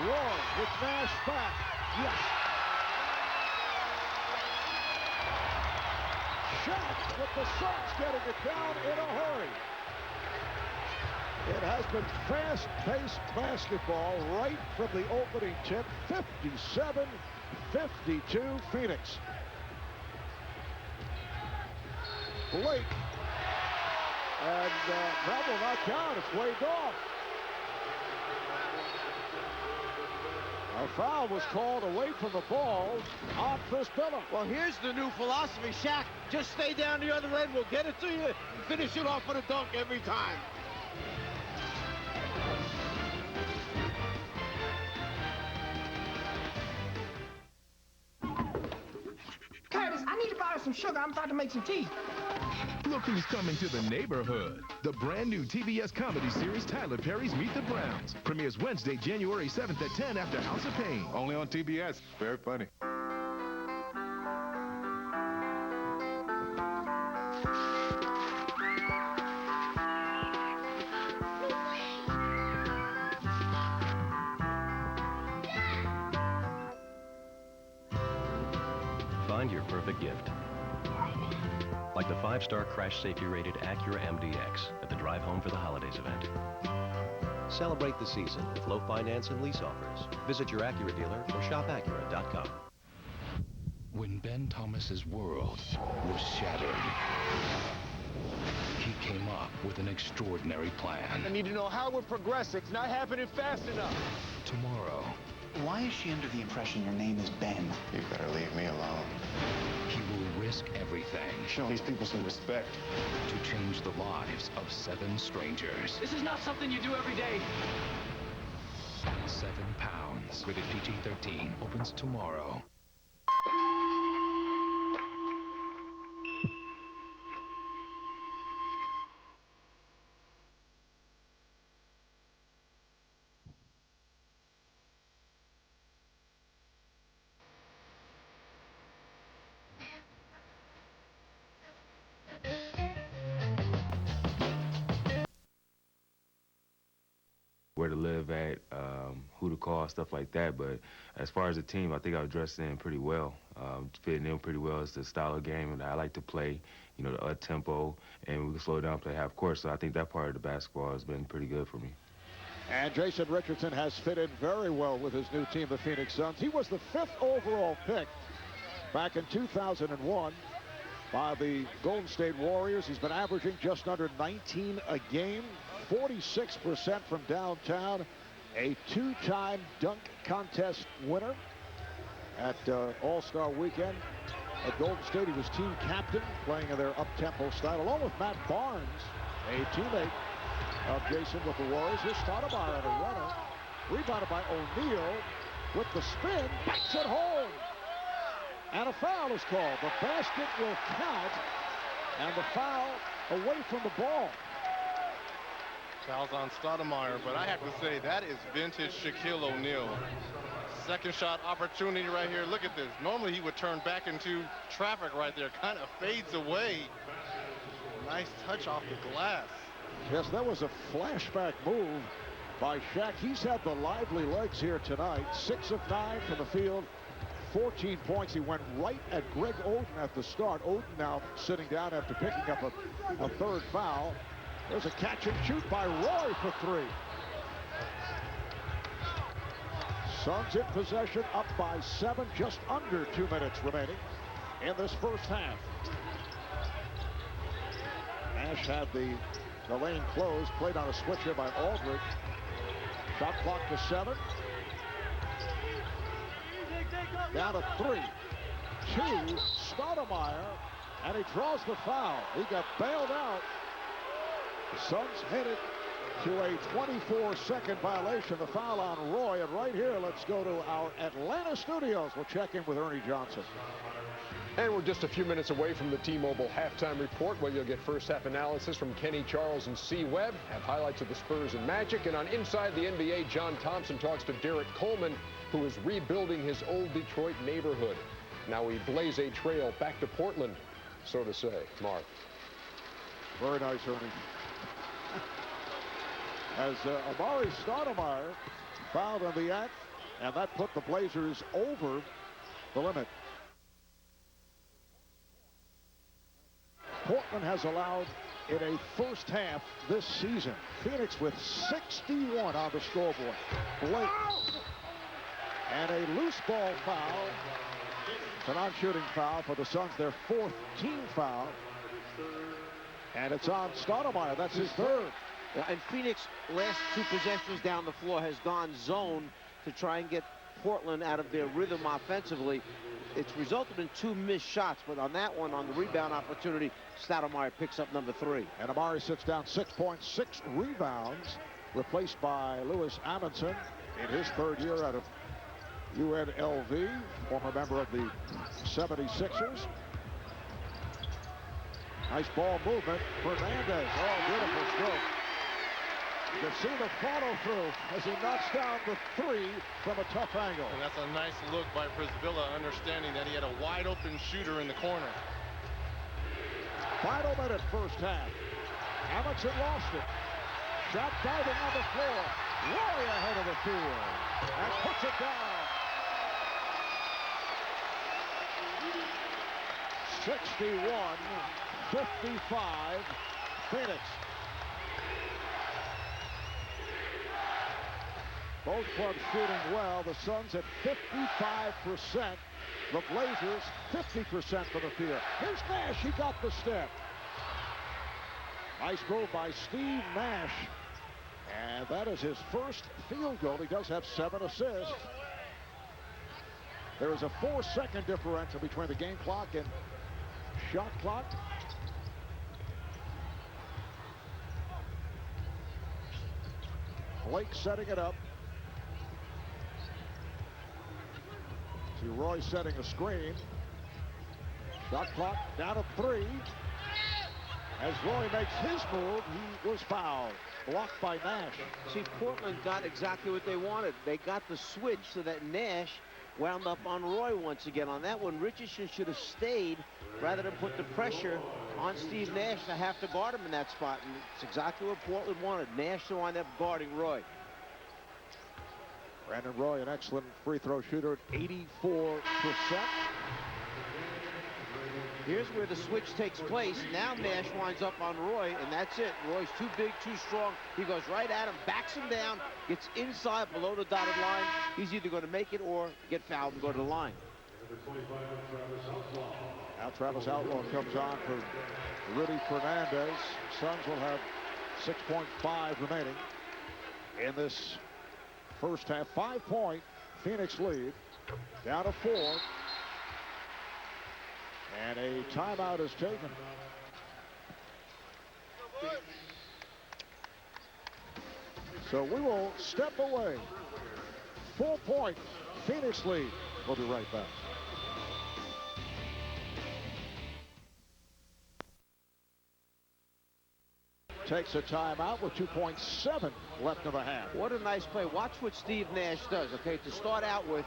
Roy with Nash back. Yes. Shaq with the Suns getting it down in a hurry. It has been fast-paced basketball right from the opening tip. 57-52 Phoenix. Blake. And that will not count. It's waved off. A foul was called away from the ball on Chris Billa. Well, here's the new philosophy, Shaq. Just stay down the other end. We'll get it to you. Finish it off with a dunk every time. Curtis, I need to borrow some sugar. I'm about to make some tea. Look who's coming to the neighborhood. The brand new TBS comedy series Tyler Perry's Meet the Browns premieres Wednesday, January 7th at 10 after House of Pain. Only on TBS. Very funny. Find your perfect gift. Like the 5-star crash safety rated Acura MDX at the Drive Home for the Holidays event. Celebrate the season with low finance and lease offers. Visit your Acura dealer or shopacura.com. When Ben Thomas's world was shattered, he came up with an extraordinary plan. I need to know how we're progressing. It's not happening fast enough. Tomorrow, why is she under the impression your name is Ben? You better leave me alone. he will risk everything. Show these people some respect. To change the lives of 7 strangers. This is not something you do every day. 7 pounds. Rated PG-13. Opens tomorrow. Where to live at, who to call, stuff like that. But as far as the team, I think I was dressed in pretty well, fitting in pretty well. It's the style of game that I like to play, you know, the up-tempo, and we can slow down, play half court. So I think that part of the basketball has been pretty good for me. And Jason Richardson has fit in very well with his new team, the Phoenix Suns. He was the 5th overall pick back in 2001 by the Golden State Warriors. He's been averaging just under 19 a game, 46% from downtown, a 2-time dunk contest winner at All-Star Weekend. At Golden State, he was team captain, playing in their up-tempo style, along with Matt Barnes, a teammate of Jason with the Warriors. Here's Stoudemire at a runner. Rebounded by O'Neal with the spin. Banks it home. And a foul is called. The basket will count. And the foul away from the ball. Foul's on Stoudemire, but I have to say, that is vintage Shaquille O'Neal. Second shot opportunity right here. Look at this. Normally he would turn back into traffic right there. Kind of fades away. Nice touch off the glass. Yes, that was a flashback move by Shaq. He's had the lively legs here tonight. 6 of 9 from the field. 14 points. He went right at Greg Oden at the start. Oden now sitting down after picking up a third foul. There's a catch and shoot by Roy for 3. Suns in possession, up by 7, just under 2 minutes remaining in this first half. Nash had the lane closed, played on a switch here by Aldridge. Shot clock to 7. Down to 3. 2, Stoudemire, and he draws the foul. He got bailed out. The Suns headed to a 24-second violation, the foul on Roy. And right here, let's go to our Atlanta studios. We'll check in with Ernie Johnson. And we're just a few minutes away from the T-Mobile halftime report, where you'll get first-half analysis from Kenny Charles and C. Webb, have highlights of the Spurs and Magic, and on Inside the NBA, John Thompson talks to Derek Coleman, who is rebuilding his old Detroit neighborhood. Now we blaze a trail back to Portland, so to say. Mark. Very nice, Ernie. As Amari Stoudemire fouled on the act, and that put the Blazers over the limit. Portland has allowed in a first half this season. Phoenix with 61 on the scoreboard. Blake. And a loose ball foul. It's a non-shooting foul for the Suns, their 4th team foul. And it's on Stoudemire. That's his 3rd. And Phoenix, last 2 possessions down the floor, has gone zone to try and get Portland out of their rhythm offensively. It's resulted in 2 missed shots, but on that one, on the rebound opportunity, Stoudemire picks up number 3. And Amari sits down 6 points, 6 rebounds, replaced by Louis Amundsen in his 3rd year out of UNLV, former member of the 76ers. Nice ball movement. Fernandez. Oh, beautiful stroke. You can see the follow-through as he knocks down the 3 from a tough angle. And that's a nice look by Prisbilla, understanding that he had a wide-open shooter in the corner. Final minute, first half. Amundsen lost it. Shot diving on the floor. Roy ahead of the field. And puts it down. 61-55, Phoenix. Both clubs shooting well. The Suns at 55%. The Blazers 50% from the field. Here's Nash. He got the step. Nice move by Steve Nash. And that is his first field goal. He does have 7 assists. There is a 4-second differential between the game clock and shot clock. Blake setting it up. See Roy setting a screen. Shot clock down to 3. As Roy makes his move, he was fouled. Blocked by Nash. See, Portland got exactly what they wanted. They got the switch so that Nash wound up on Roy once again. On that one, Richardson should have stayed rather than put the pressure on Steve Nash to have to guard him in that spot. And it's exactly what Portland wanted. Nash to wind up guarding Roy. Brandon Roy, an excellent free throw shooter at 84%. Here's where the switch takes place. Now Nash winds up on Roy, and that's it. Roy's too big, too strong. He goes right at him, backs him down, gets inside below the dotted line. He's either going to make it or get fouled and go to the line. Now Travis Outlaw comes on for Rudy Fernandez. Suns will have 6.5 remaining in this first half. 5-point Phoenix lead. Down to 4. And a timeout is taken. So we will step away. Full point, Phoenix lead. We'll be right back. Takes a timeout with 2.7 left in the half. What a nice play. Watch what Steve Nash does, okay? To start out with,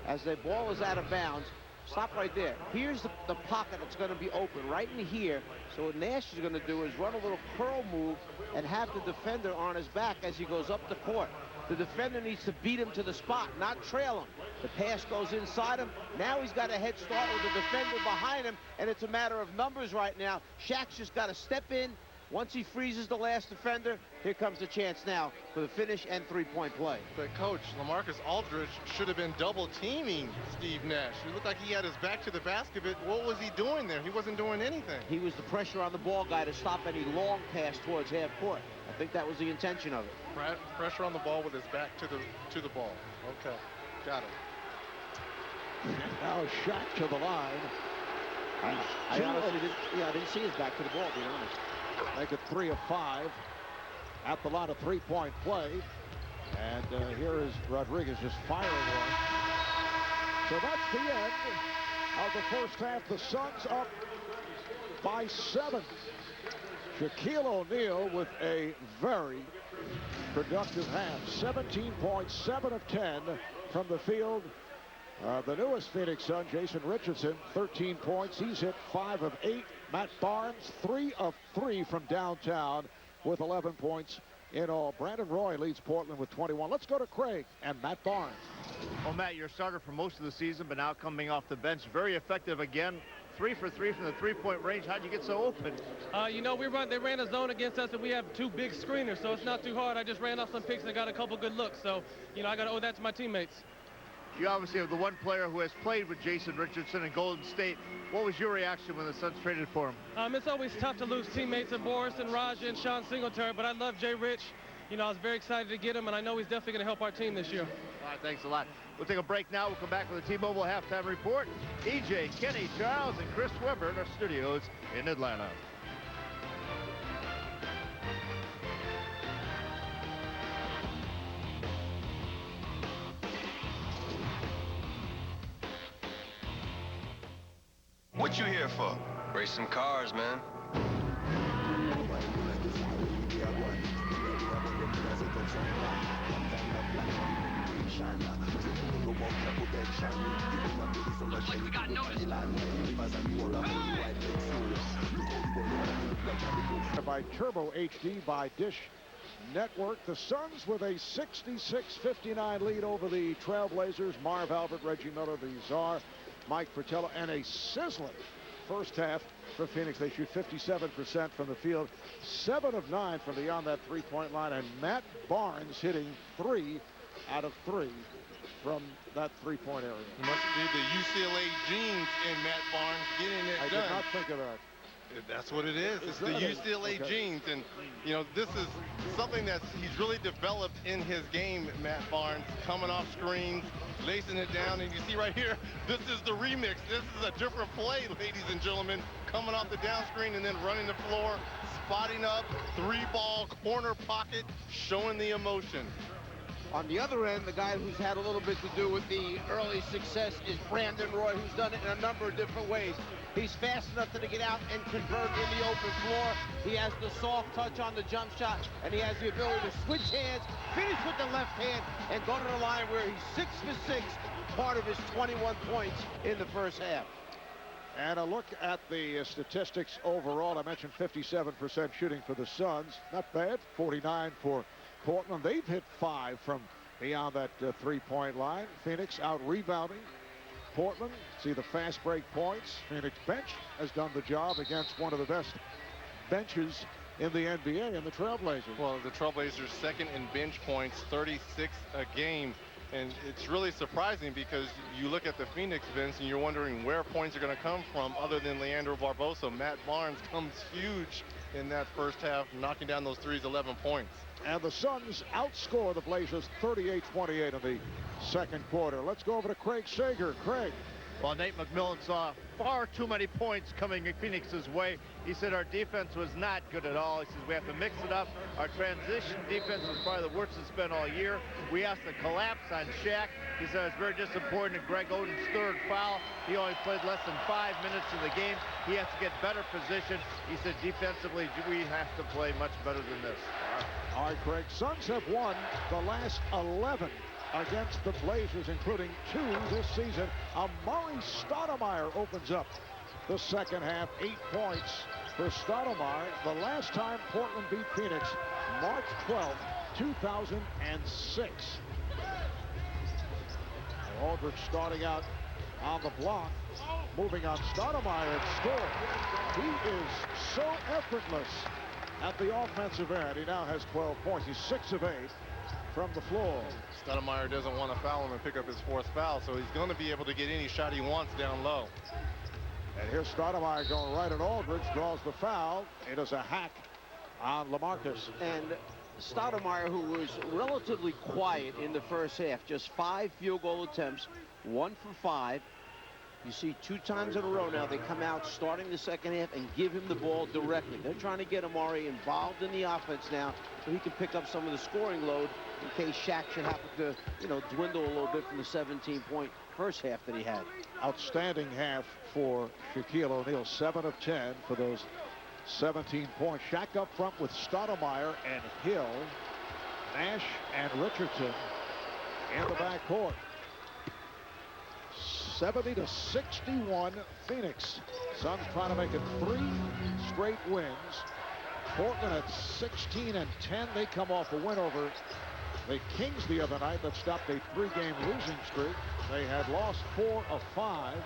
as the ball is out of bounds, stop right there. Here's the pocket that's going to be open right in here. So what Nash is going to do is run a little curl move and have the defender on his back as he goes up the court. The defender needs to beat him to the spot, not trail him. The pass goes inside him. Now he's got a head start with the defender behind him, and it's a matter of numbers right now. Shaq's just got to step in. Once he freezes the last defender, here comes the chance now for the finish and three-point play. But, Coach, LaMarcus Aldridge should have been double-teaming Steve Nash. It looked like he had his back to the basket, but what was he doing there? He wasn't doing anything. He was the pressure on the ball guy to stop any long pass towards half court. I think that was the intention of it. Pressure on the ball with his back to the ball. Okay, got it. And now Shaq to the line. I honestly didn't see his back to the ball, to be honest. Make it 3 of 5 at the line of three-point play. And here is Rodriguez just firing one. So that's the end of the first half. The Suns up by 7. Shaquille O'Neal with a very productive half. 17.7 of 10 from the field. The newest Phoenix Sun, Jason Richardson, 13 points. He's hit 5 of 8. Matt Barnes, 3 of 3 from downtown with 11 points in all. Brandon Roy leads Portland with 21. Let's go to Craig and Matt Barnes. Well, Matt, you're a starter for most of the season, but now coming off the bench, very effective again. 3 for 3 from the three-point range. How'd you get so open? You know, they ran a zone against us, and we have 2 big screeners, so it's not too hard. I just ran off some picks and got a couple good looks. So, you know, I got to owe that to my teammates. You obviously have the one player who has played with Jason Richardson in Golden State. What was your reaction when the Suns traded for him? It's always tough to lose teammates in Boris and Raja and Sean Singletary, but I love Jay Rich. You know, I was very excited to get him, and I know he's definitely going to help our team this year. All right, thanks a lot. We'll take a break now. We'll come back with the T-Mobile halftime report. EJ, Kenny, Charles, and Chris Webber in our studios in Atlanta. What you here for? Race some cars, man. Looks like we got noticed. By Turbo HD by Dish Network. The Suns with a 66-59 lead over the Trailblazers. Marv Albert, Reggie Miller, the czar, Mike Fratello, and a sizzling first half for Phoenix. They shoot 57% from the field, 7 of 9 from beyond that three-point line, and Matt Barnes hitting 3 out of 3 from that three-point area. It must be the UCLA genes in Matt Barnes getting it done. I did not think of that. That's what it is. It's the UCLA genes, and you know, this is something that he's really developed in his game, Matt Barnes, coming off screens, lacing it down, and you see right here, this is the remix. This is a different play, ladies and gentlemen, coming off the down screen and then running the floor, spotting up, 3-ball, corner pocket, showing the emotion. On the other end, the guy who's had a little bit to do with the early success is Brandon Roy, who's done it in a number of different ways. He's fast enough to get out and convert in the open floor. He has the soft touch on the jump shot, and he has the ability to switch hands, finish with the left hand, and go to the line where he's 6 for 6, part of his 21 points in the first half. And a look at the statistics overall. I mentioned 57% shooting for the Suns. Not bad. 49 for Portland. They've hit 5 from beyond that three-point line. Phoenix out rebounding Portland. See the fast break points. Phoenix bench has done the job against one of the best benches in the NBA in the Trailblazers. Well, the Trailblazers second in bench points, 36 a game. And it's really surprising because you look at the Phoenix bench and you're wondering where points are going to come from other than Leandro Barbosa. Matt Barnes comes huge in that first half, knocking down those threes, 11 points. And the Suns outscore the Blazers 38-28 in the second quarter. Let's go over to Craig Sager. Craig, While Nate McMillan saw far too many points coming Phoenix's way, he said our defense was not good at all. He says we have to mix it up. Our transition defense was probably the worst it's been all year. We asked to collapse on Shaq. He said it's very disappointing in Greg Oden's third foul. He only played less than 5 minutes in the game. He has to get better position. He said defensively we have to play much better than this. All right, Craig. Suns have won the last 11 against the Blazers, including 2 this season. Amari Stoudemire opens up the second half. 8 points for Stoudemire. The last time Portland beat Phoenix, March 12th, 2006. Aldridge starting out on the block, moving on Stoudemire and score. He is so effortless at the offensive end. He now has 12 points. He's 6 of 8 from the floor. Stoudemire doesn't want to foul him and pick up his 4th foul, so he's going to be able to get any shot he wants down low. And here's Stoudemire going right at Aldridge, draws the foul. It is a hack on LaMarcus. And Stoudemire, who was relatively quiet in the first half, just 5 field goal attempts, 1 for 5. You see 2 times in a row now they come out starting the second half and give him the ball directly. They're trying to get Amari involved in the offense now so he can pick up some of the scoring load in case Shaq should happen to, dwindle a little bit from the 17-point first half that he had. Outstanding half for Shaquille O'Neal, 7 of 10 for those 17 points. Shaq up front with Stoudemire and Hill, Nash and Richardson in the backcourt. 70-61 Phoenix. Suns trying to make it 3 straight wins. Portland at 16-10. They come off a win over the Kings the other night that stopped a 3-game losing streak. They had lost 4 of 5.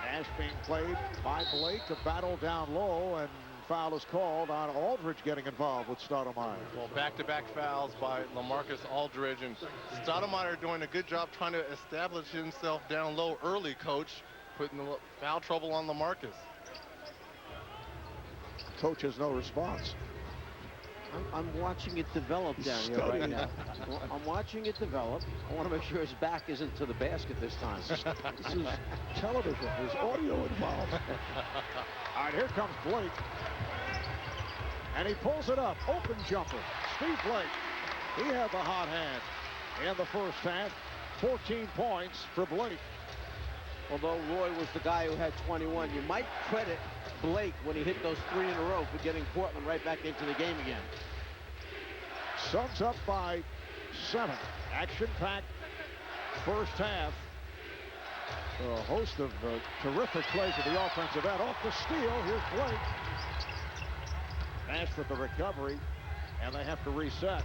Nash being played by Blake. A battle down low, and foul is called on Aldridge getting involved with Stoudemire. Well, back-to-back fouls by LaMarcus Aldridge, and Stoudemire doing a good job trying to establish himself down low early, Coach, putting the foul trouble on LaMarcus. Coach has no response. I'm watching it develop down here right now. I'm watching it develop. I want to make sure his back isn't to the basket this time. This is television. There's audio involved. All right, here comes Blake. And he pulls it up. Open jumper. Steve Blake. He had the hot hand in the first half. 14 points for Blake. Although Roy was the guy who had 21, you might credit Blake when he hit those 3 in a row for getting Portland right back into the game again. Suns up by 7. Action-packed first half. A host of terrific plays at the offensive end. Off the steal, here's Blake. Nash with the recovery, and they have to reset.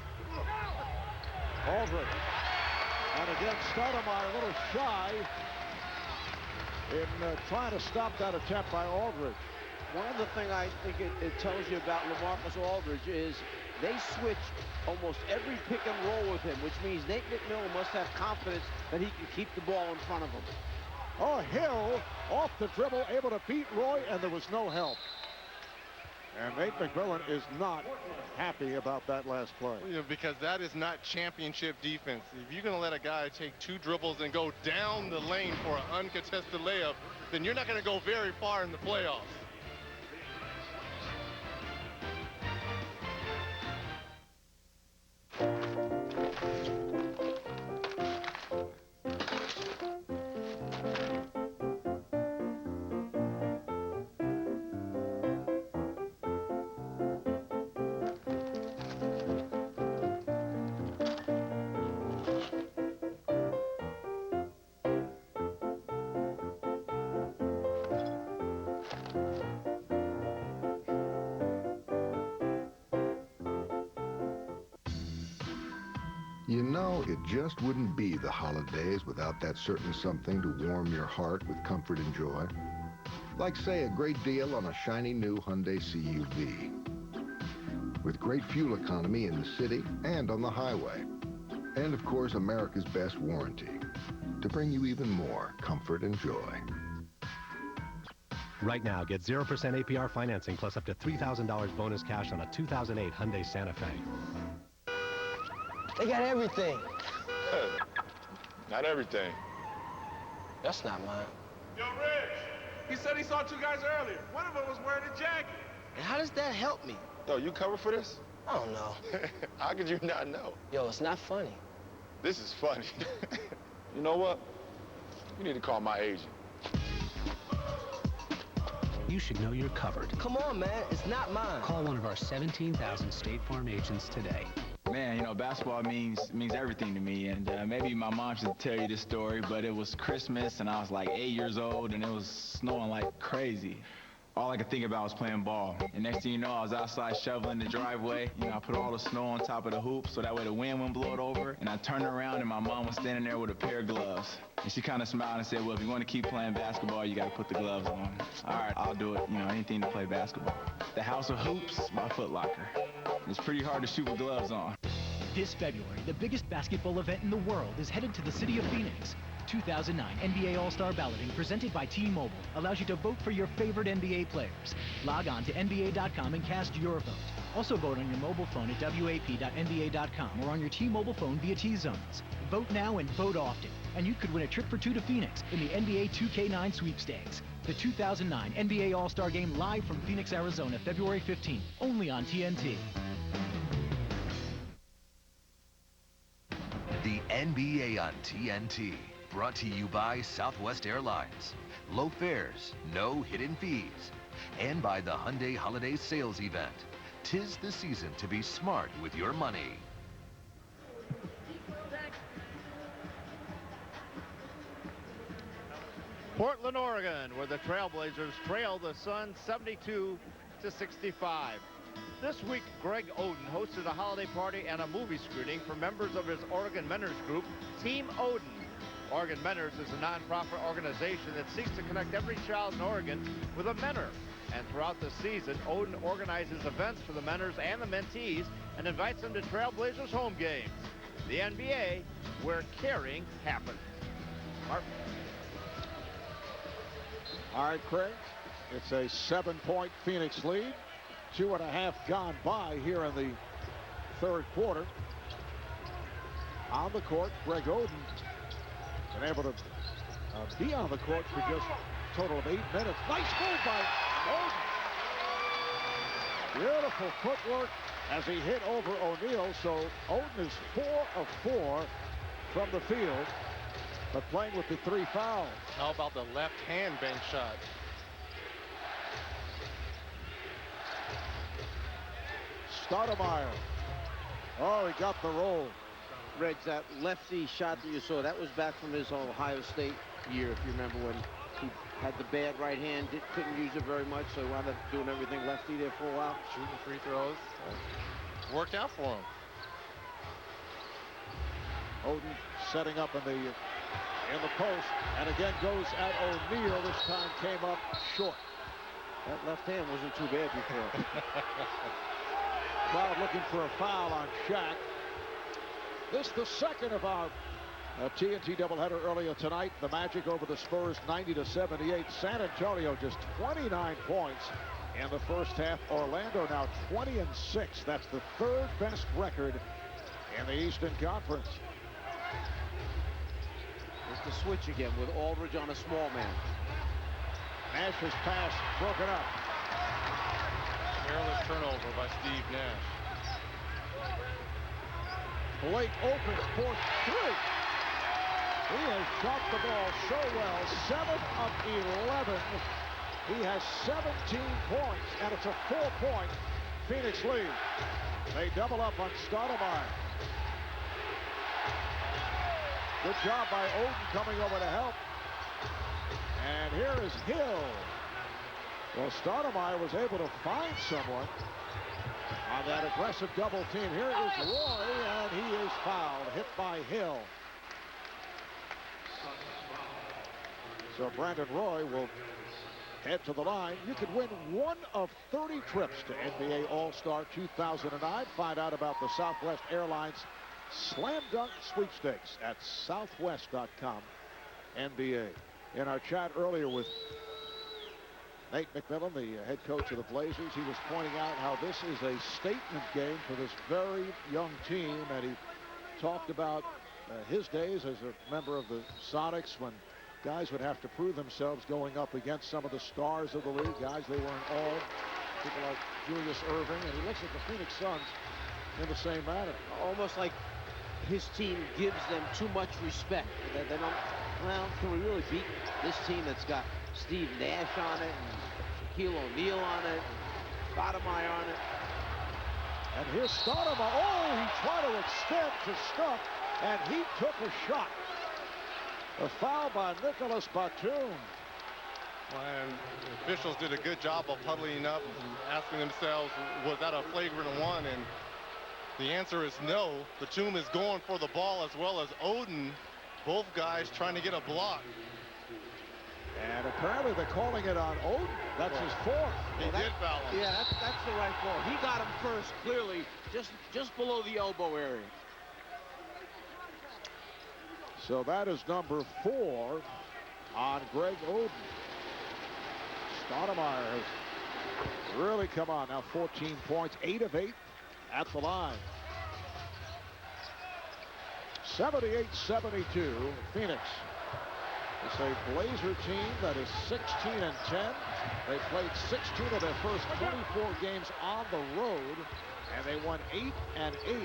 Aldridge. And again, Stoudemire a little shy in trying to stop that attempt by Aldridge. One other thing I think it tells you about LaMarcus Aldridge is they switch almost every pick and roll with him, which means Nate McMillan must have confidence that he can keep the ball in front of him. Oh, Hill off the dribble, able to beat Roy, and there was no help. And Nate McMillan is not happy about that last play. Because that is not championship defense. If you're going to let a guy take 2 dribbles and go down the lane for an uncontested layup, then you're not going to go very far in the playoffs. You know, it just wouldn't be the holidays without that certain something to warm your heart with comfort and joy. Like, say, a great deal on a shiny new Hyundai CUV. With great fuel economy in the city and on the highway. And, of course, America's best warranty. To bring you even more comfort and joy. Right now, get 0% APR financing plus up to $3,000 bonus cash on a 2008 Hyundai Santa Fe. They got everything. Not everything. That's not mine. Yo, Rich! He said he saw 2 guys earlier. One of them was wearing a jacket. And how does that help me? Yo, you covered for this? I don't know. How could you not know? Yo, it's not funny. This is funny. You know what? You need to call my agent. You should know you're covered. Come on, man. It's not mine. Call one of our 17,000 State Farm agents today. Man, you know, basketball means everything to me, and maybe my mom should tell you this story, but it was Christmas, and I was like 8 years old, and it was snowing like crazy. All I could think about was playing ball. And next thing you know, I was outside shoveling the driveway. You know, I put all the snow on top of the hoop so that way the wind wouldn't blow it over. And I turned around and my mom was standing there with a pair of gloves. And she kind of smiled and said, well, if you want to keep playing basketball, you got to put the gloves on. All right, I'll do it. You know, anything to play basketball. The House of Hoops, my Foot Locker. It's pretty hard to shoot with gloves on. This February, the biggest basketball event in the world is headed to the city of Phoenix. 2009 NBA All-Star Balloting presented by T-Mobile allows you to vote for your favorite NBA players. Log on to NBA.com and cast your vote. Also vote on your mobile phone at WAP.NBA.com or on your T-Mobile phone via T-Zones. Vote now and vote often. And you could win a trip for 2 to Phoenix in the NBA 2K9 sweepstakes. The 2009 NBA All-Star Game live from Phoenix, Arizona, February 15th, only on TNT. The NBA on TNT. Brought to you by Southwest Airlines. Low fares, no hidden fees. And by the Hyundai Holiday Sales Event. 'Tis the season to be smart with your money. Portland, Oregon, where the Trailblazers trail the Suns 72-65. This week, Greg Oden hosted a holiday party and a movie screening for members of his Oregon Mentors group, Team Oden. Oregon Mentors is a nonprofit organization that seeks to connect every child in Oregon with a mentor. And throughout the season, Oden organizes events for the mentors and the mentees and invites them to Trailblazers home games. The NBA, where caring happens. Mark. All right, Craig. It's a 7-point Phoenix lead. 2.5 gone by here in the third quarter. On the court, Greg Oden been able to be on the court for just a total of 8 minutes. Nice move by Oden. Beautiful footwork as he hit over O'Neal. So Oden is 4 of 4 from the field, but playing with the 3 fouls. How about the left-hand bank shot? Stoudemire. Oh, he got the roll. Reg, that lefty shot that you saw, that was back from his Ohio State year, if you remember, when he had the bad right hand, couldn't use it very much, so he wound up doing everything lefty there for a while. Shooting free throws. Worked out for him. Oden setting up in the post, and again goes at O'Neal. This time came up short. That left hand wasn't too bad before. Crowd looking for a foul on Shaq. This the second of our TNT doubleheader earlier tonight. The Magic over the Spurs 90-78. San Antonio just 29 points in the first half. Orlando now 20-6. That's the 3rd best record in the Eastern Conference. It's the switch again with Aldridge on a small man. Nash's pass broken up. Careless turnover by Steve Nash. Blake opens for 3. He has shot the ball so well. 7 of 11. He has 17 points, and it's a 4-point Phoenix lead. They double up on Stoudemire. Good job by Oden coming over to help. And here is Hill. Well, Stoudemire was able to find someone on that aggressive double team. Here is Roy, and he is fouled, hit by Hill. So Brandon Roy will head to the line. You could win 1 of 30 trips to NBA All-Star 2009. Find out about the Southwest Airlines Slam Dunk Sweepstakes at southwest.com NBA. In our chat earlier with Nate McMillan, the head coach of the Blazers, he was pointing out how this is a statement game for this very young team, and he talked about his days as a member of the Sonics, when guys would have to prove themselves going up against some of the stars of the league, guys they weren't all, people like Julius Erving, and he looks at the Phoenix Suns in the same manner. Almost like his team gives them too much respect. They don't, well, can we really beat this team that's got Steve Nash on it, and Shaquille O'Neal on it, and Stoudemire on it? And here's Stoudemire. Oh, he tried to extend to Stuff, and he took a shot. A foul by Nicholas Batum. And the officials did a good job of huddling up and asking themselves, was that a flagrant one? And the answer is no. Batum is going for the ball, as well as Oden. Both guys trying to get a block. And apparently they're calling it on Oden. That's his fourth. He did foul him. Yeah, that's the right call. He got him first, clearly, just below the elbow area. So that is number 4 on Greg Oden. Stoudemire has really come on. Now 14 points, 8 of 8 at the line. 78-72, Phoenix. It's a Blazer team that is 16-10. They played 16 of their first 24 games on the road, and they won 8 and 8.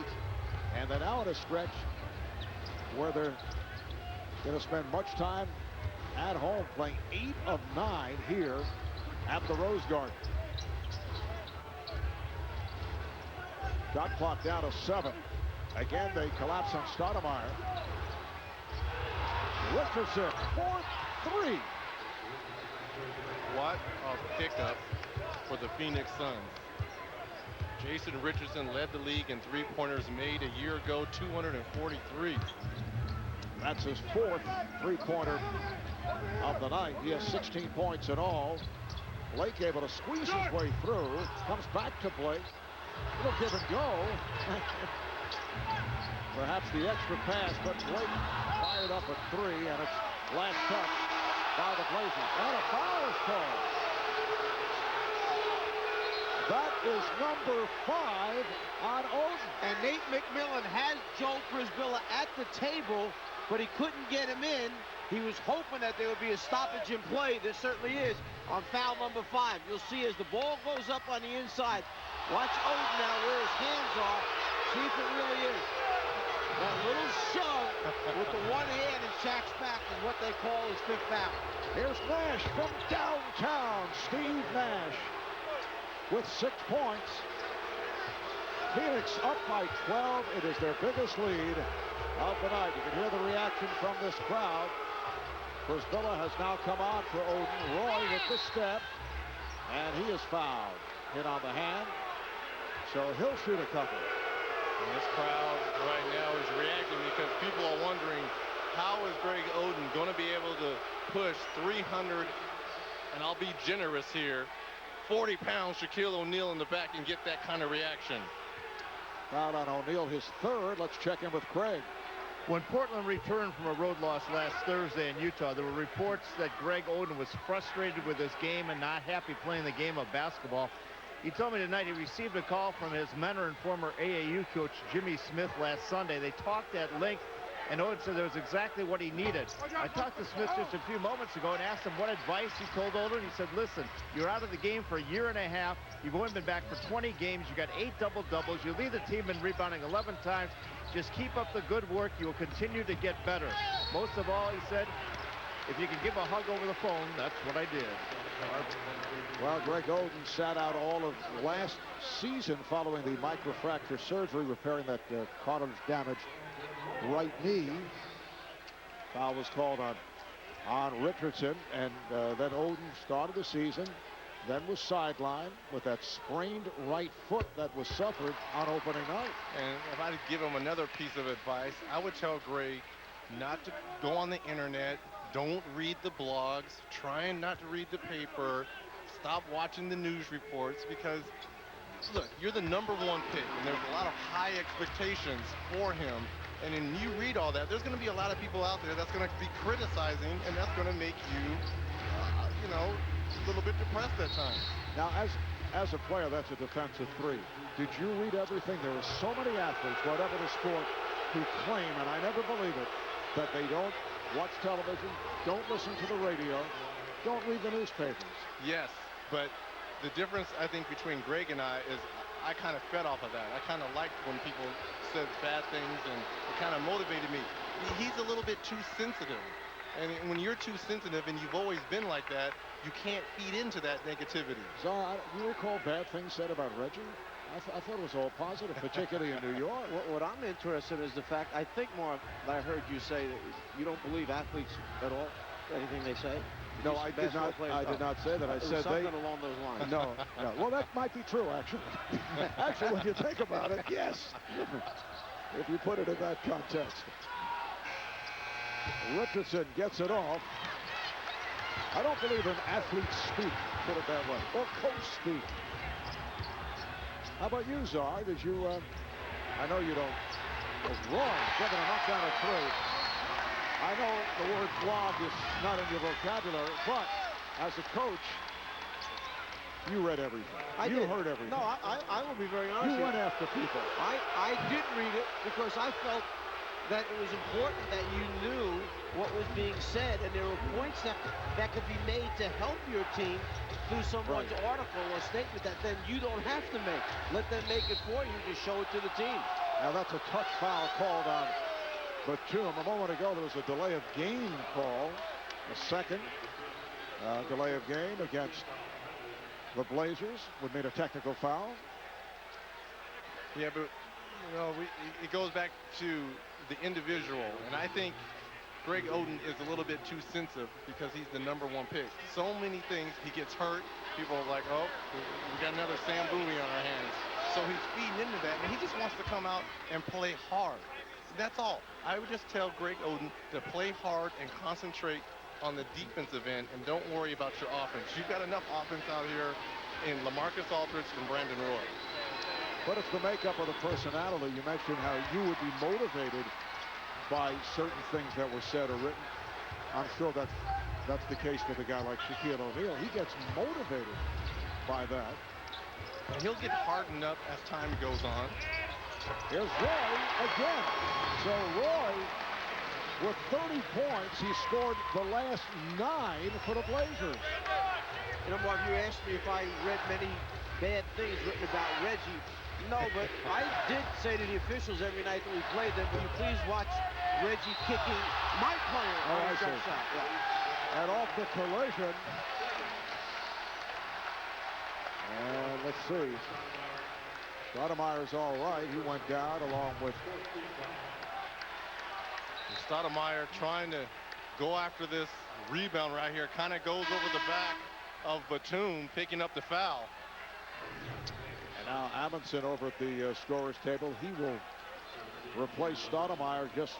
And they're now in a stretch where they're going to spend much time at home, playing 8 of 9 here at the Rose Garden. Shot clock down to 7. Again, they collapse on Stoudemire. Richardson, 4-3. What a pickup for the Phoenix Suns. Jason Richardson led the league in three-pointers made a year ago, 243. That's his 4th three-pointer of the night. He has 16 points in all. Blake able to squeeze his way through. Comes back to Blake. Little give and go. Perhaps the extra pass, but Blake fired up a 3, and it's last touch by the Blazers. And a foul is called. That is number 5 on Oden. And Nate McMillan has Joe Prisbilla at the table, but he couldn't get him in. He was hoping that there would be a stoppage in play. There certainly is on foul number 5. You'll see as the ball goes up on the inside. Watch Oden now where his hands are. See if it really is. That little shove with the one hand in Shaq's back is what they call his 5th foul. Here's Nash from downtown. Steve Nash with 6 points. Phoenix up by 12. It is their biggest lead of the night. You can hear the reaction from this crowd. Prisbilla has now come on for Oden. Roy with the step, and he is fouled. Hit on the hand, so he'll shoot a couple. And this crowd right now is reacting because people are wondering, how is Greg Oden going to be able to push 300, and I'll be generous here, 40 pounds Shaquille O'Neal in the back and get that kind of reaction? Foul on O'Neal, his 3rd. Let's check in with Craig. When Portland returned from a road loss last Thursday in Utah, there were reports that Greg Oden was frustrated with his game and not happy playing the game of basketball. He told me tonight he received a call from his mentor and former AAU coach Jimmy Smith last Sunday. They talked at length, and Oden said that was exactly what he needed. I talked to Smith just a few moments ago and asked him what advice he told Oden. He said, listen, you're out of the game for a year and a half. You've only been back for 20 games. You got 8 double-doubles. You lead the team in rebounding 11 times. Just keep up the good work. You will continue to get better. Most of all, he said, if you can give a hug over the phone, that's what I did. Well, Greg Oden sat out all of last season following the microfracture surgery, repairing that cartilage-damaged right knee. Foul was called on Richardson, and then Oden started the season, then was sidelined with that sprained right foot that was suffered on opening night. And if I could give him another piece of advice, I would tell Greg not to go on the internet, don't read the blogs, trying not to read the paper, stop watching the news reports, because look, you're the #1 pick, and there's a lot of high expectations for him. And when you read all that, there's going to be a lot of people out there that's going to be criticizing, and that's going to make you, you know, a little bit depressed at times. Now, as a player, that's a defensive 3. Did you read everything? There are so many athletes, whatever the sport, who claim, and I never believe it, that they don't watch television, don't listen to the radio, don't read the newspapers. Yes, but the difference, I think, between Greg and I is I kind of fed off of that. I kind of liked when people said bad things, and it kind of motivated me. He's a little bit too sensitive. And when you're too sensitive and you've always been like that, you can't feed into that negativity. So, you recall bad things said about Reggie? I thought it was all positive, particularly in New York. What I'm interested in is the fact, I think, Mark, that I heard you say that you don't believe athletes at all, anything they say. No, I did not. I did not say that. I said something along those lines. No, no. Well, that might be true, actually. Actually, when you think about it, yes. If you put it in that context. Richardson gets it off. I don't believe in athlete speak, put it that way, or coach speak. How about you, Czar? Did you? I know you don't. Was wrong. Getting a knockdown at 3. I know the word blog is not in your vocabulary, but as a coach, you read everything. You heard everything. No, I will be very honest. You went after people. I did read it because I felt that it was important that you knew what was being said, and there were points that could be made to help your team through someone's article or statement that then you don't have to make. Let them make it for you. Just show it to the team. Now that's a touch foul called on Batum. A moment ago, there was a delay of game call. A second delay of game against the Blazers would make a technical foul. Yeah, but, you know, it goes back to the individual, and I think Greg Oden is a little bit too sensitive because he's the #1 pick. So many things, he gets hurt. People are like, oh, we got another Sam Bowie on our hands. So he's feeding into that, and he just wants to come out and play hard. That's all. I would just tell Greg Oden to play hard and concentrate on the defensive end and don't worry about your offense. You've got enough offense out here in LaMarcus Aldridge and Brandon Roy. But it's the makeup of the personality. You mentioned how you would be motivated by certain things that were said or written. I'm sure that's the case with a guy like Shaquille O'Neal. He gets motivated by that. And he'll get hardened up as time goes on. Here's Roy again. So Roy, with 30 points, he scored the last 9 for the Blazers. You know, Mark, you asked me if I read many bad things written about Reggie. No, but I did say to the officials every night that we played them, will you please watch Reggie kicking my player on a jump shot. Yeah. And off the collision. And let's see. Stoudemire's all right. He went down along with Stoudemire trying to go after this rebound right here. Kind of goes over the back of Batum, picking up the foul. And now Amundsen over at the scorer's table. He will replace Stoudemire, just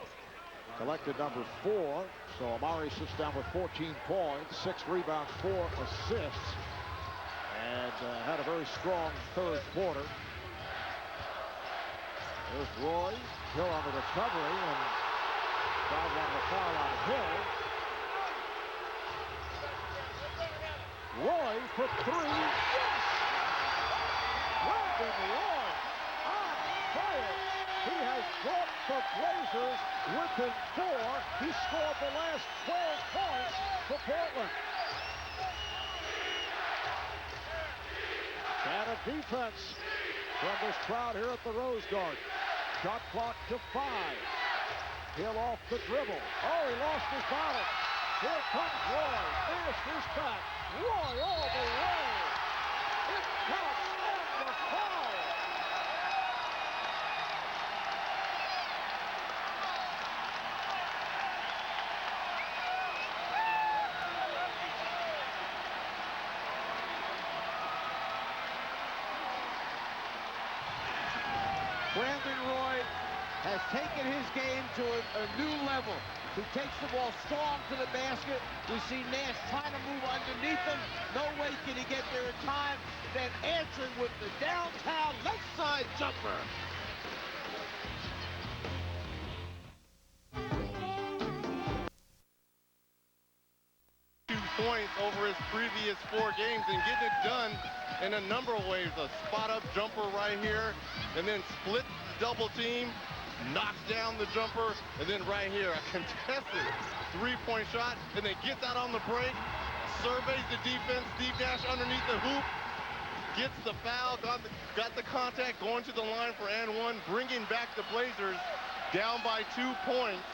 collected number 4. So Amari sits down with 14 points, 6 rebounds, 4 assists, and had a very strong third quarter. There's Roy. Hill on the recovery, and Stroud wanted a foul on Hill. Roy for 3. Yes! Brandon Roy on fire. He has brought the Blazers within 4. He scored the last 12 points for Portland. And a defense from this crowd here at the Rose Garden. Shot clock to 5. Hill off the dribble. Oh, he lost his balance. Here comes Roy. Nash is back. Roy all the way. It counts on the foul. Brandon Roy has taken his game to a new level. He takes the ball strong to the basket. We see Nash trying to move underneath him. No way can he get there in time. Then answering with the downtown left side jumper. Points over his previous 4 games and getting it done in a number of ways. A spot-up jumper right here, and then split double team, knocks down the jumper, and then right here, a contested three-point shot, and then gets out on the break, surveys the defense. Steve Nash underneath the hoop, gets the foul, got the contact, going to the line for and one, bringing back the Blazers down by 2 points.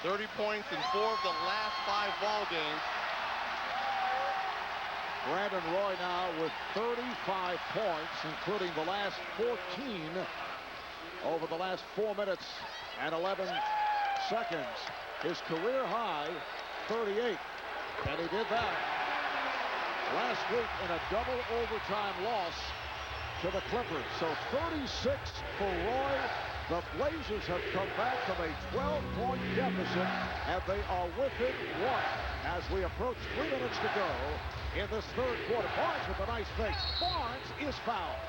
30 points in 4 of the last 5 ball games. Brandon Roy now with 35 points, including the last 14 over the last 4 minutes and 11 seconds. His career high, 38, and he did that last week in a double overtime loss to the Clippers. So 36 for Roy. The Blazers have come back from a 12-point deficit, and they are within 1 as we approach 3 minutes to go in this third quarter. Barnes with a nice fake. Barnes is fouled.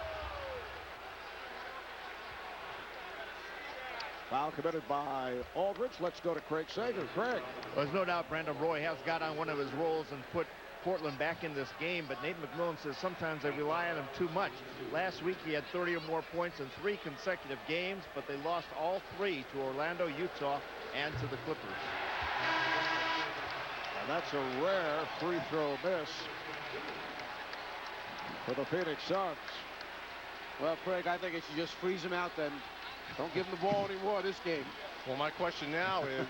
Foul committed by Aldridge. Let's go to Craig Sager. Craig. There's no doubt Brandon Roy has got on one of his rolls and put Portland back in this game, but Nate McMillan says sometimes they rely on him too much. Last week he had 30 or more points in 3 consecutive games, but they lost all 3 to Orlando, Utah, and to the Clippers. And that's a rare free throw miss for the Phoenix Suns. Well, Craig, I think it should just freeze him out then. Don't give him the ball anymore this game. Well, my question now is,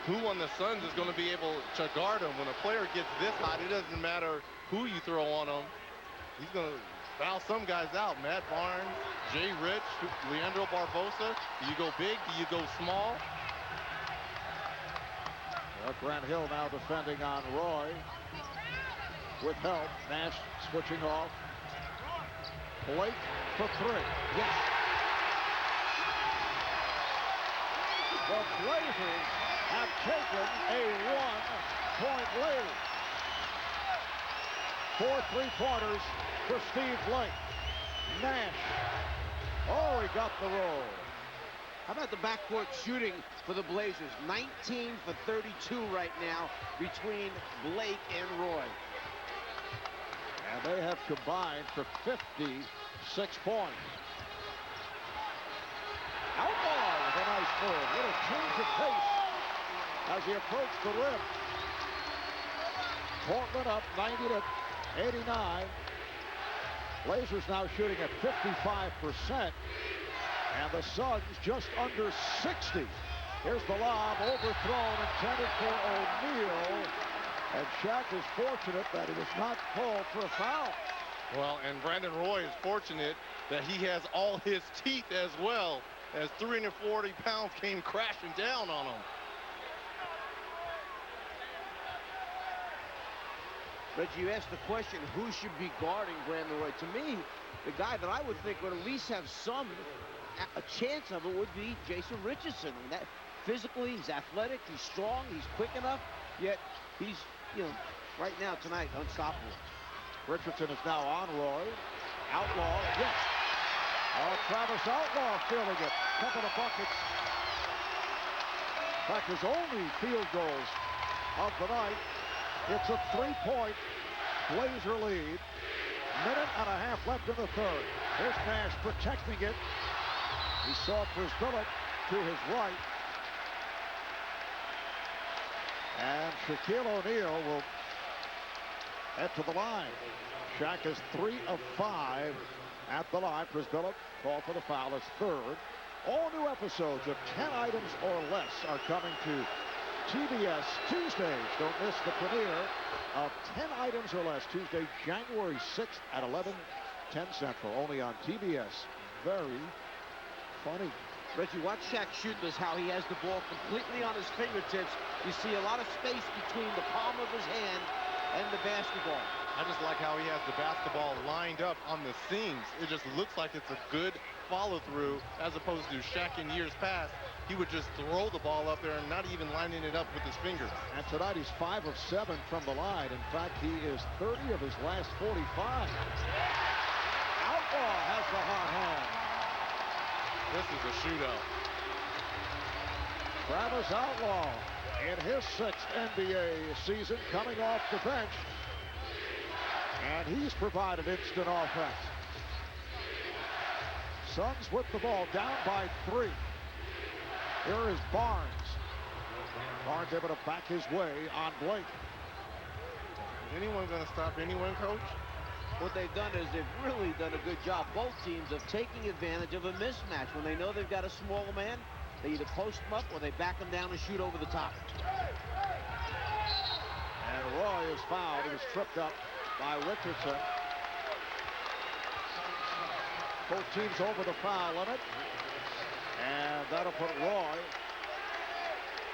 who on the Suns is going to be able to guard him when a player gets this hot? It doesn't matter who you throw on him. He's going to foul some guys out. Matt Barnes, Jay Rich, Leandro Barbosa. Do you go big? Do you go small? Well, Grant Hill now defending on Roy with help. Nash switching off. Blake for 3. Yes. The Blazers have taken a 1-point lead. 4 3-pointers for Steve Blake. Nash. Oh, he got the roll. How about the backcourt shooting for the Blazers? 19 for 32 right now between Blake and Roy. And they have combined for 56 points. Outlaw with a nice move. Little change of pace as he approached the rim. Portland up 90-89. Blazers now shooting at 55%. And the Suns just under 60. Here's the lob, overthrown, intended for O'Neal. And Shaq is fortunate that he was not called for a foul. Well, and Brandon Roy is fortunate that he has all his teeth as well, as 340 pounds came crashing down on him. Reggie, you asked the question, who should be guarding Brandon Roy? To me, the guy that I would think would at least have a chance of it would be Jason Richardson. And that physically, he's athletic, he's strong, he's quick enough, yet he's, right now, tonight, unstoppable. Richardson is now on Roy. Outlaw, yes. Oh, Travis Outlaw feeling it. Couple of buckets. In fact, his only field goals of the night. It's a 3-point Blazer lead. Minute and a half left in the third. Here's Nash protecting it. He saw Brisbillett to his right. And Shaquille O'Neal will head to the line. Shaq is 3 of 5 at the line. Brisbillett called for the foul. His third. All new episodes of 10 items or less are coming to TBS Tuesdays. Don't miss the premiere of 10 items or less. Tuesday, January 6th at 11:10 Central. Only on TBS. Very funny. Reggie, watch Shaq shoot this, how he has the ball completely on his fingertips. You see a lot of space between the palm of his hand and the basketball. I just like how he has the basketball lined up on the seams. It just looks like it's a good follow-through, as opposed to Shaq in years past. He would just throw the ball up there and not even lining it up with his fingers. And tonight he's 5 of 7 from the line. In fact, he is 30 of his last 45. Outlaw has the hot hand. This is a shootout. Travis Outlaw in his 6th NBA season, coming off the bench. And he's provided instant offense. Suns with the ball, down by 3. Here is Barnes. Barnes able to back his way on Blake. Is anyone going to stop anyone, Coach? What they've done is they've really done a good job, both teams, of taking advantage of a mismatch. When they know they've got a small man, they either post him up or they back him down and shoot over the top. And Roy is fouled. He was tripped up by Richardson. Both teams over the foul limit. And that'll put Roy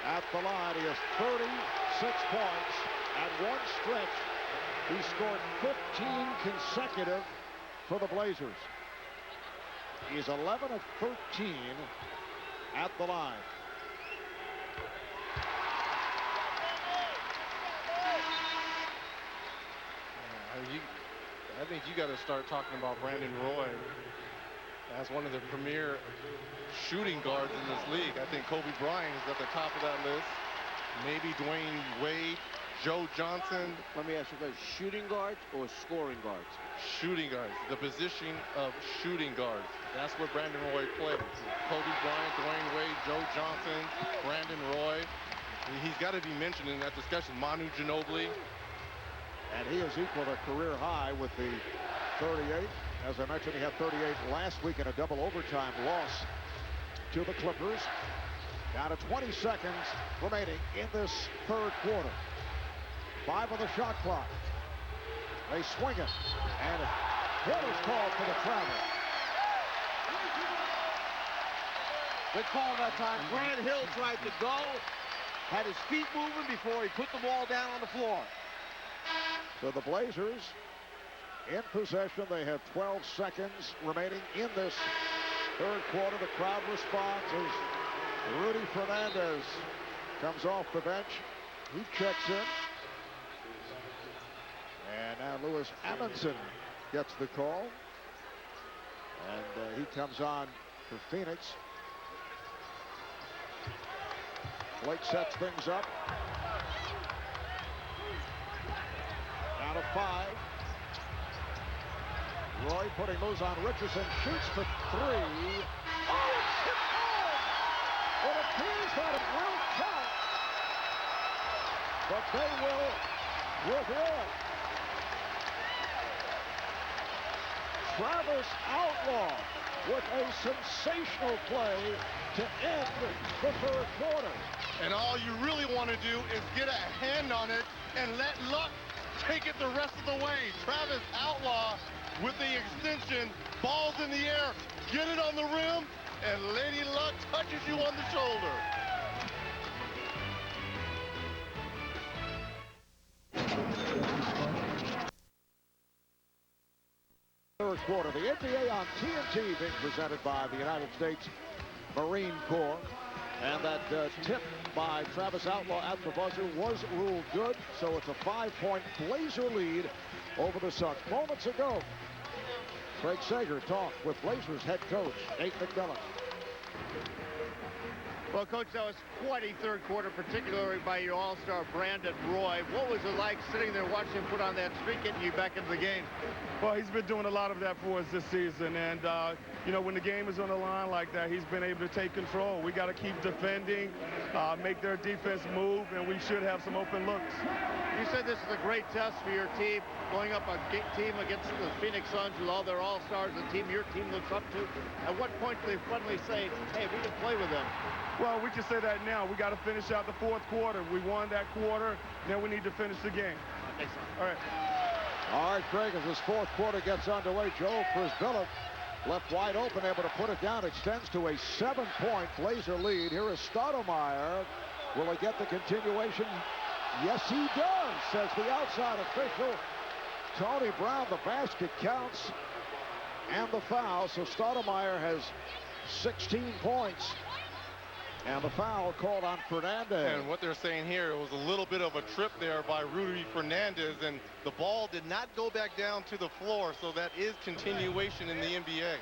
at the line. He has 36 points at one stretch. He scored 15 consecutive for the Blazers. He's 11 of 13 at the line. I think you got to start talking about Brandon Roy as one of the premier shooting guards in this league. I think Kobe Bryant is at the top of that list. Maybe Dwayne Wade, Joe Johnson. Let me ask you guys, shooting guards or scoring guards? Shooting guards, the position of shooting guards. That's where Brandon Roy plays. Kobe Bryant, Dwayne Wade, Joe Johnson, Brandon Roy. He's got to be mentioned in that discussion. Manu Ginobili. And he is equal to career high with the 38. As I mentioned, he had 38 last week in a double overtime loss to the Clippers. Down to 20 seconds remaining in this third quarter. 5 on the shot clock. They swing it. And Hill is called for the travel. Good call that time. Grant Hill tried to go. Had his feet moving before he put the ball down on the floor. So the Blazers in possession. They have 12 seconds remaining in this third quarter. The crowd responds as Rudy Fernandez comes off the bench. He checks in. And now Lewis Amundsen gets the call. And he comes on for Phoenix. Blake sets things up. Down to 5. Roy putting moves on Richardson. Shoots for 3. Oh, it's hit home! It appears that it will count. But they will review it. Travis Outlaw with a sensational play to end the third quarter. And all you really want to do is get a hand on it and let luck take it the rest of the way. Travis Outlaw with the extension, balls in the air, get it on the rim, and Lady Luck touches you on the shoulder. Third quarter, the NBA on TNT being presented by the United States Marine Corps. And that tip by Travis Outlaw at the buzzer was ruled good. So it's a 5-point Blazer lead over the Suns. Moments ago, Craig Sager talked with Blazers head coach Nate McMillan. Well, Coach, that was quite a third quarter, particularly by your all-star Brandon Roy. What was it like sitting there watching him put on that streak, getting you back into the game? Well, he's been doing a lot of that for us this season. And, you know, when the game is on the line like that, he's been able to take control. We got to keep defending, make their defense move, and we should have some open looks. You said this is a great test for your team, going up a team against the Phoenix Suns with all their all-stars, the team your team looks up to. At what point do they finally say, hey, we can play with them? Well, we can say that now. We got to finish out the fourth quarter. We won that quarter. Now we need to finish the game. All right. All right, Craig, as this fourth quarter gets underway, Joe Frisbilla left wide open, able to put it down. Extends to a 7-point Blazer lead. Here is Stoudemire. Will he get the continuation? Yes, he does, says the outside official. Tony Brown, the basket counts and the foul. So Stoudemire has 16 points. And the foul called on Fernandez. And what they're saying here, it was a little bit of a trip there by Rudy Fernandez, and the ball did not go back down to the floor, so that is continuation in the NBA.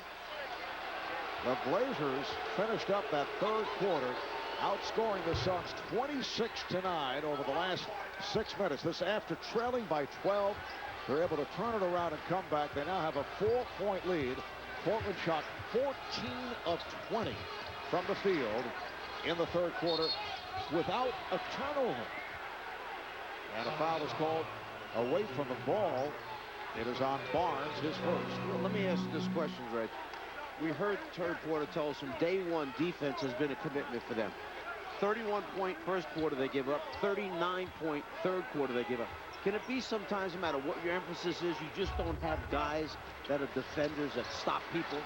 The Blazers finished up that third quarter, outscoring the Suns 26-9 over the last 6 minutes. This after trailing by 12. They're able to turn it around and come back. They now have a 4-point lead, Portland shot 14 of 20 from the field in the third quarter without a turnover. And a foul is called away from the ball. It is on Barnes, his first. Well, let me ask you this question, Reg. We heard Terry Porter tell us from day one defense has been a commitment for them. 31-point first quarter they give up, 39-point third quarter they give up. Can it be sometimes, no matter what your emphasis is, you just don't have guys that are defenders that stop people?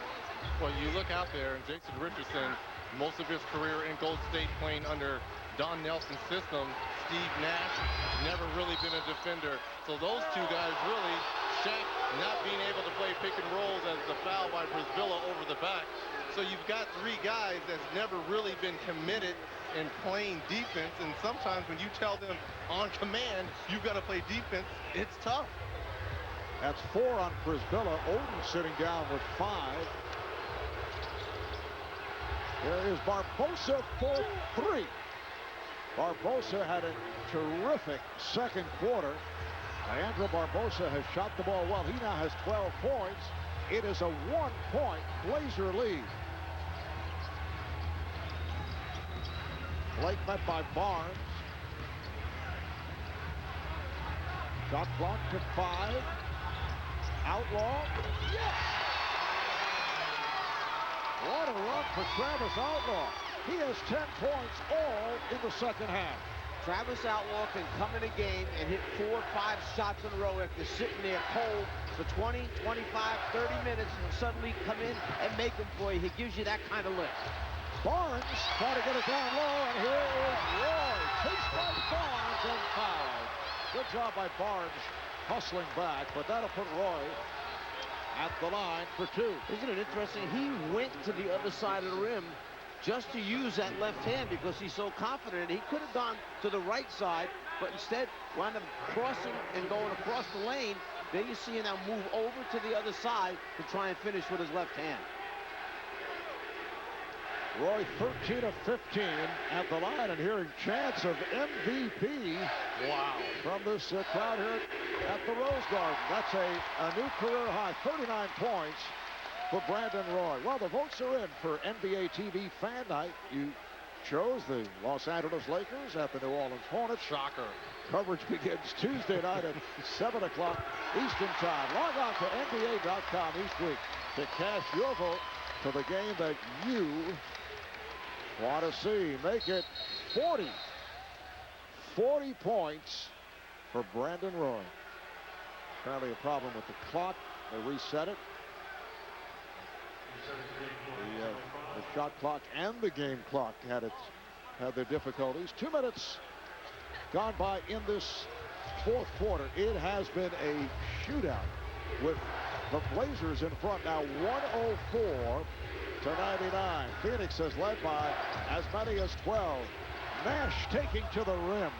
Well, you look out there, and Jason Richardson, most of his career in Gold State playing under Don Nelson's system. Steve Nash, never really been a defender. So those two guys really, Shaq not being able to play pick and rolls as the foul by Brisbilla over the back. So you've got three guys that's never really been committed in playing defense. And sometimes when you tell them on command, you've got to play defense, it's tough. That's 4 on Brisbilla. Oden sitting down with 5. There is Barbosa for 3. Barbosa had a terrific second quarter. Leandro Barbosa has shot the ball well. He now has 12 points. It is a 1-point Blazer lead. Blake met by Barnes. Shot clock to 5. Outlaw. Yes! What a run for Travis Outlaw. He has 10 points all in the second half. Travis Outlaw can come in a game and hit 4 or 5 shots in a row after sitting there cold for 20, 25, 30 minutes and suddenly come in and make them for you. He gives you that kind of lift. Barnes trying to get it down low, and here is Roy. Chased by Barnes and fouled. Good job by Barnes hustling back, but that'll put Roy at the line for 2. Isn't it interesting? He went to the other side of the rim just to use that left hand because he's so confident. He could have gone to the right side, but instead wound up crossing and going across the lane. Then you see him now move over to the other side to try and finish with his left hand. Roy 13 of 15 at the line, and hearing chants of MVP. Wow. From this crowd here at the Rose Garden. That's a new career high, 39 points for Brandon Roy. Well, the votes are in for NBA TV Fan Night. You chose the Los Angeles Lakers at the New Orleans Hornets. Shocker. Coverage begins Tuesday night at 7 o'clock Eastern Time. Log on to NBA.com each week to cast your vote for the game that you want to see. Make it 40. 40 points for Brandon Roy. Apparently a problem with the clock. They reset it. The shot clock and the game clock had their difficulties. 2 minutes gone by in this fourth quarter. It has been a shootout with the Blazers in front now, 104 to 99. Phoenix has led by as many as 12. Nash taking to the rim.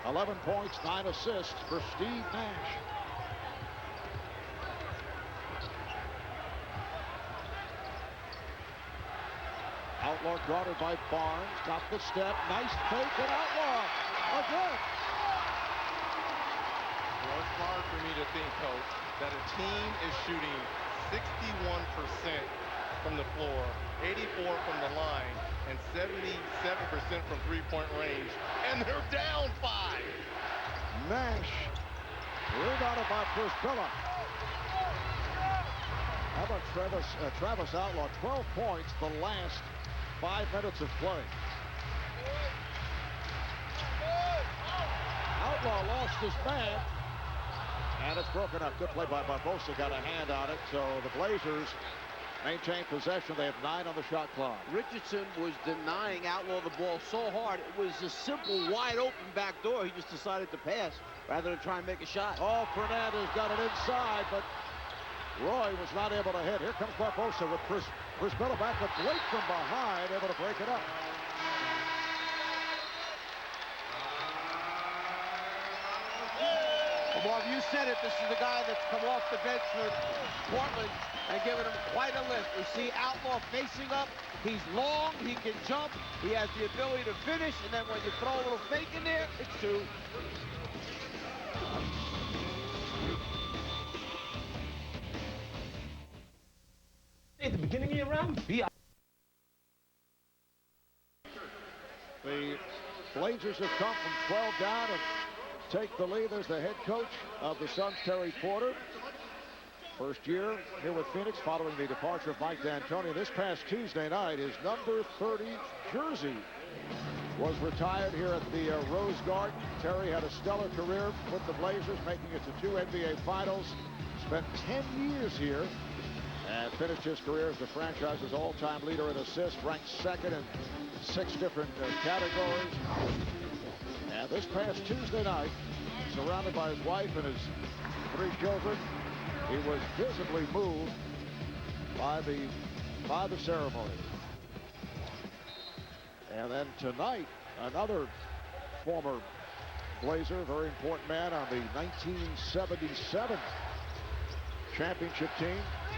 11 points, 9 assists for Steve Nash. Outlaw guarded by Barnes. Got the step. Nice fake and Outlaw again. Well, it's hard for me to think, Coach, that a team is shooting 61% from the floor, 84 from the line, and 77% from three-point range, and they're down 5. Nash rebounded by Brisbilla. How about Travis Outlaw? 12 points the last 5 minutes of play. Outlaw lost his man, and it's broken up. Good play by Barbosa, got a hand on it, so the Blazers maintain possession. They have 9 on the shot clock. Richardson was denying Outlaw the ball so hard. It was a simple, wide open back door. He just decided to pass rather than try and make a shot. Oh, Fernandez got it inside, but Roy was not able to hit. Here comes Barbosa with Brisbilla back with Blake from behind, able to break it up. Well, you said it. This is the guy that's come off the bench for Portland and given him quite a lift. We see Outlaw facing up. He's long. He can jump. He has the ability to finish. And then when you throw a little fake in there, it's 2. kidding me around? The Blazers have come from 12 down and take the lead. There's the head coach of the Suns, Terry Porter. First year here with Phoenix following the departure of Mike D'Antoni. This past Tuesday night, his number 30 jersey was retired here at the Rose Garden. Terry had a stellar career with the Blazers, making it to 2 NBA Finals. Spent 10 years here and finished his career as the franchise's all-time leader in assists, ranked second in 6 different categories. And this past Tuesday night, surrounded by his wife and his 3 children, he was visibly moved by the ceremony. And then tonight, another former Blazer, very important man on the 1977 championship team,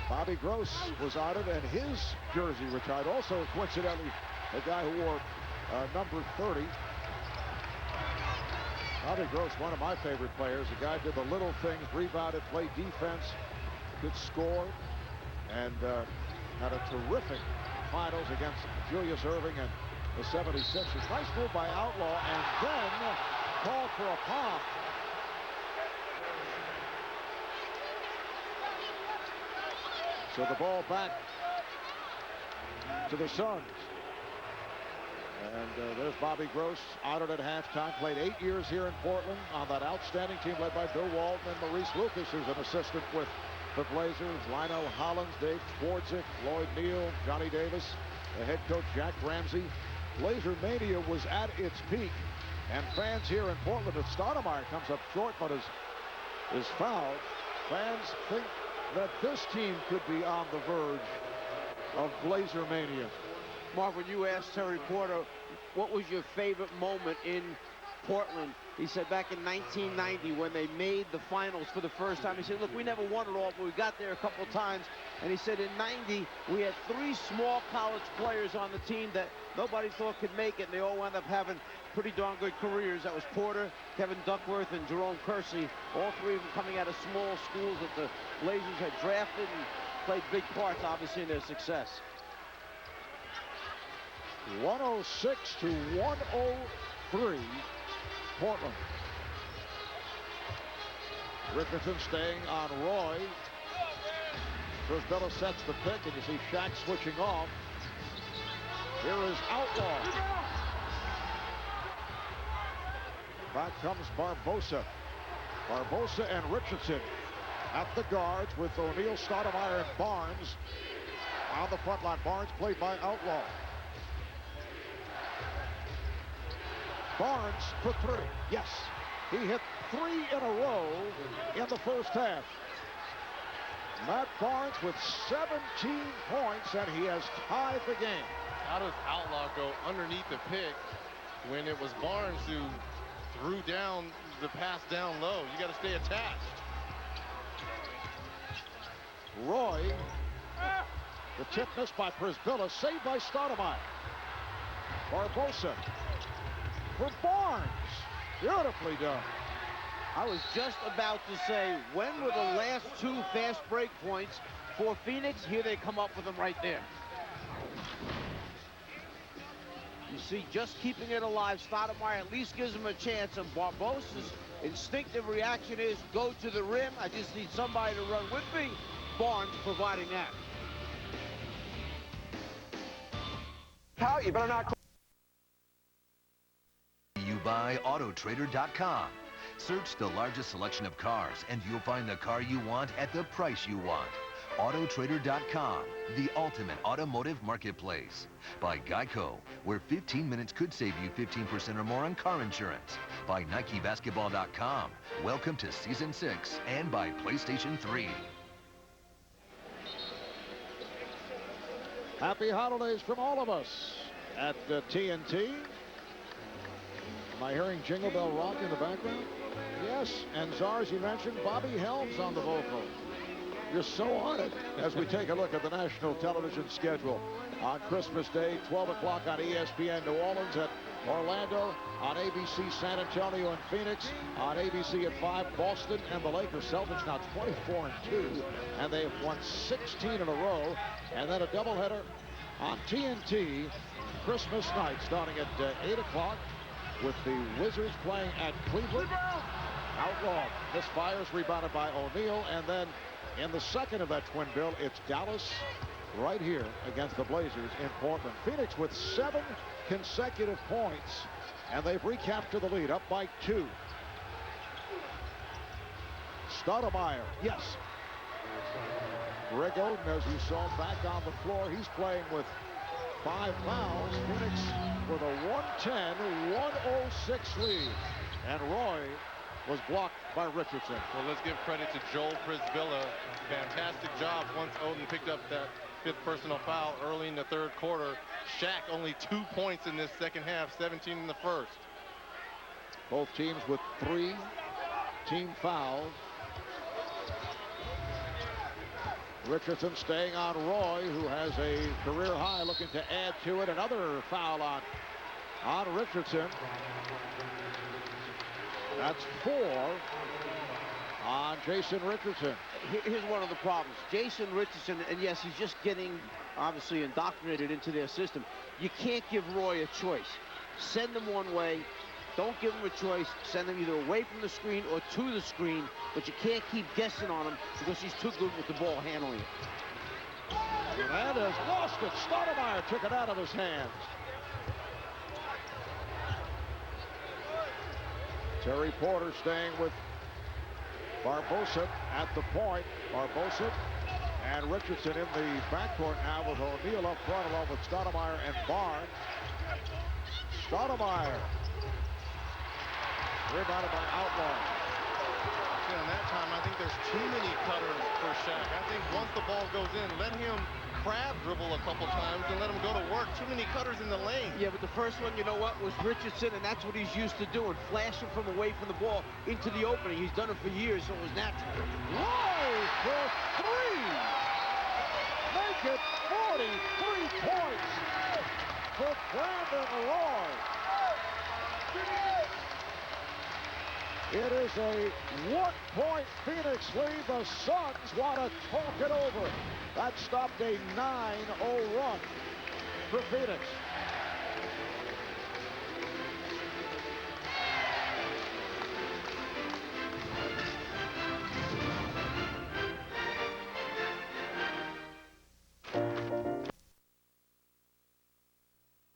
Bobby Gross, was honored and his jersey retired. Also, coincidentally, a guy who wore number 30. Bobby Gross, one of my favorite players. The guy did the little things, rebounded, played defense, could score, and had a terrific finals against Julius Erving and the 76ers. Nice move by Outlaw, and then called for a foul. So the ball back to the Suns. And there's Bobby Gross, honored at halftime. Played 8 years here in Portland on that outstanding team led by Bill Walton and Maurice Lucas, who's an assistant with the Blazers. Lino Hollins, Dave Twardzik, Lloyd Neal, Johnny Davis, the head coach Jack Ramsey. Blazer Mania was at its peak, and fans here in Portland, if Stoudemire comes up short but is fouled, fans think that this team could be on the verge of Blazer Mania. Mark, when you asked Terry Porter, what was your favorite moment in Portland? He said back in 1990 when they made the finals for the first time. He said, look, we never won it all, but we got there a couple of times. And he said in 90, we had 3 small college players on the team that nobody thought could make it, and they all wound up having pretty darn good careers. That was Porter, Kevin Duckworth, and Jerome Kersey. All 3 of them coming out of small schools that the Blazers had drafted and played big parts, obviously, in their success. 106 to 103, Portland. Richardson staying on Roy. Brisbilla sets the pick, and you see Shaq switching off. Here is Outlaw. Back comes Barbosa. Barbosa and Richardson at the guards with O'Neal, Stoudemire, and Barnes on the front line. Barnes played by Outlaw. Barnes for 3. Yes, he hit 3 in a row in the first half. Matt Barnes with 17 points, and he has tied the game. How does Outlaw go underneath the pick when it was Barnes who threw down the pass down low? You got to stay attached. Roy, the tip missed by Brisbilla, saved by Stoudemire. Barbosa for Barnes. Beautifully done. I was just about to say, when were the last 2 fast break points for Phoenix? Here they come up with them right there. You see, just keeping it alive, Stoudemire at least gives him a chance, and Barbosa's instinctive reaction is go to the rim. I just need somebody to run with me. Barnes providing that. How? You better not. You buy Autotrader.com. Search the largest selection of cars, and you'll find the car you want at the price you want. Autotrader.com, the ultimate automotive marketplace. By Geico, where 15 minutes could save you 15% or more on car insurance. By NikeBasketball.com, welcome to Season 6, and by PlayStation 3. Happy holidays from all of us at the TNT. Am I hearing Jingle Bell Rock in the background? Yes, and Czar, as you mentioned, Bobby Helms on the vocal. You're so on it as we take a look at the national television schedule. On Christmas Day, 12 o'clock on ESPN New Orleans at Orlando on ABC, San Antonio and Phoenix on ABC at 5. Boston and the Lakers. Celtics now 24-2, and they've won 16 in a row. And then a doubleheader on TNT Christmas night, starting at 8 o'clock with the Wizards playing at Cleveland. Outlaw misfires, rebounded by O'Neal, and then in the second of that twin bill, it's Dallas right here against the Blazers in Portland. Phoenix with 7 consecutive points, and they've recaptured the lead, up by 2. Stoudemire, yes. Greg Oden, as you saw, back on the floor. He's playing with 5 fouls. Phoenix with a 110-106 lead. And Roy was blocked by Richardson. Well, let's give credit to Joel Prisvilla. Fantastic job once Oden picked up that 5th personal foul early in the 3rd quarter. Shaq only 2 points in this second half, 17 in the first. Both teams with 3 team fouls. Richardson staying on Roy, who has a career high, looking to add to it. Another foul on Richardson. That's 4 on Jason Richardson. Here's one of the problems. Jason Richardson, and yes, he's just getting, obviously, indoctrinated into their system. You can't give Roy a choice. Send him one way. Don't give him a choice. Send him either away from the screen or to the screen, but you can't keep guessing on him because he's too good with the ball handling it. Fernandez lost it. Stoudemire took it out of his hands. Terry Porter staying with Barbosa at the point. Barbosa and Richardson in the backcourt now with O'Neal up front along with Stoudemire and Barnes. Stoudemire. Rebounded by Outlaw. Yeah, and that time I think there's too many cutters for Shaq. I think once the ball goes in, let him crab dribble a couple times and let him go to work. Too many cutters in the lane. Yeah, but the first one, you know what, was Richardson, and that's what he's used to doing, flashing from away from the ball into the opening. He's done it for years, so it was natural. Roy for 3. Make it 43 points for Brandon Roy. It is a 1-point Phoenix lead. The Suns want to talk it over. That stopped a 9-0 run for Phoenix.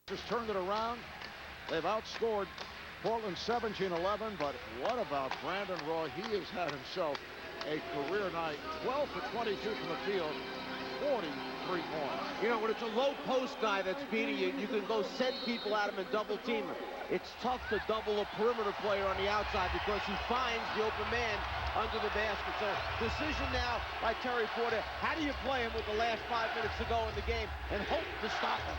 Just turned it around. They've outscored Portland 17-11, but what about Brandon Roy? He has had himself a career night. 12 for 22 from the field, 43 points. You know, when it's a low post guy that's beating you, you can go send people at him and double team him. It's tough to double a perimeter player on the outside because he finds the open man under the basket. So decision now by Terry Porter. How do you play him with the last 5 minutes to go in the game and hope to stop him?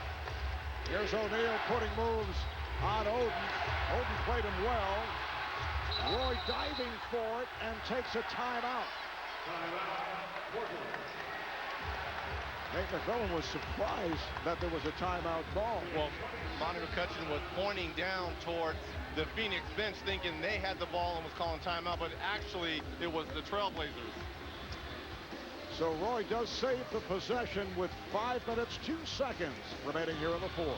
Here's O'Neal putting moves on Oden. Oden played him well. Roy diving for it and takes a timeout. Nate McMillan was surprised that there was a timeout call. Well, Monty McCutcheon was pointing down towards the Phoenix bench thinking they had the ball and was calling timeout, but actually it was the Trailblazers. So Roy does save the possession with 5 minutes, 2 seconds remaining here in the fourth.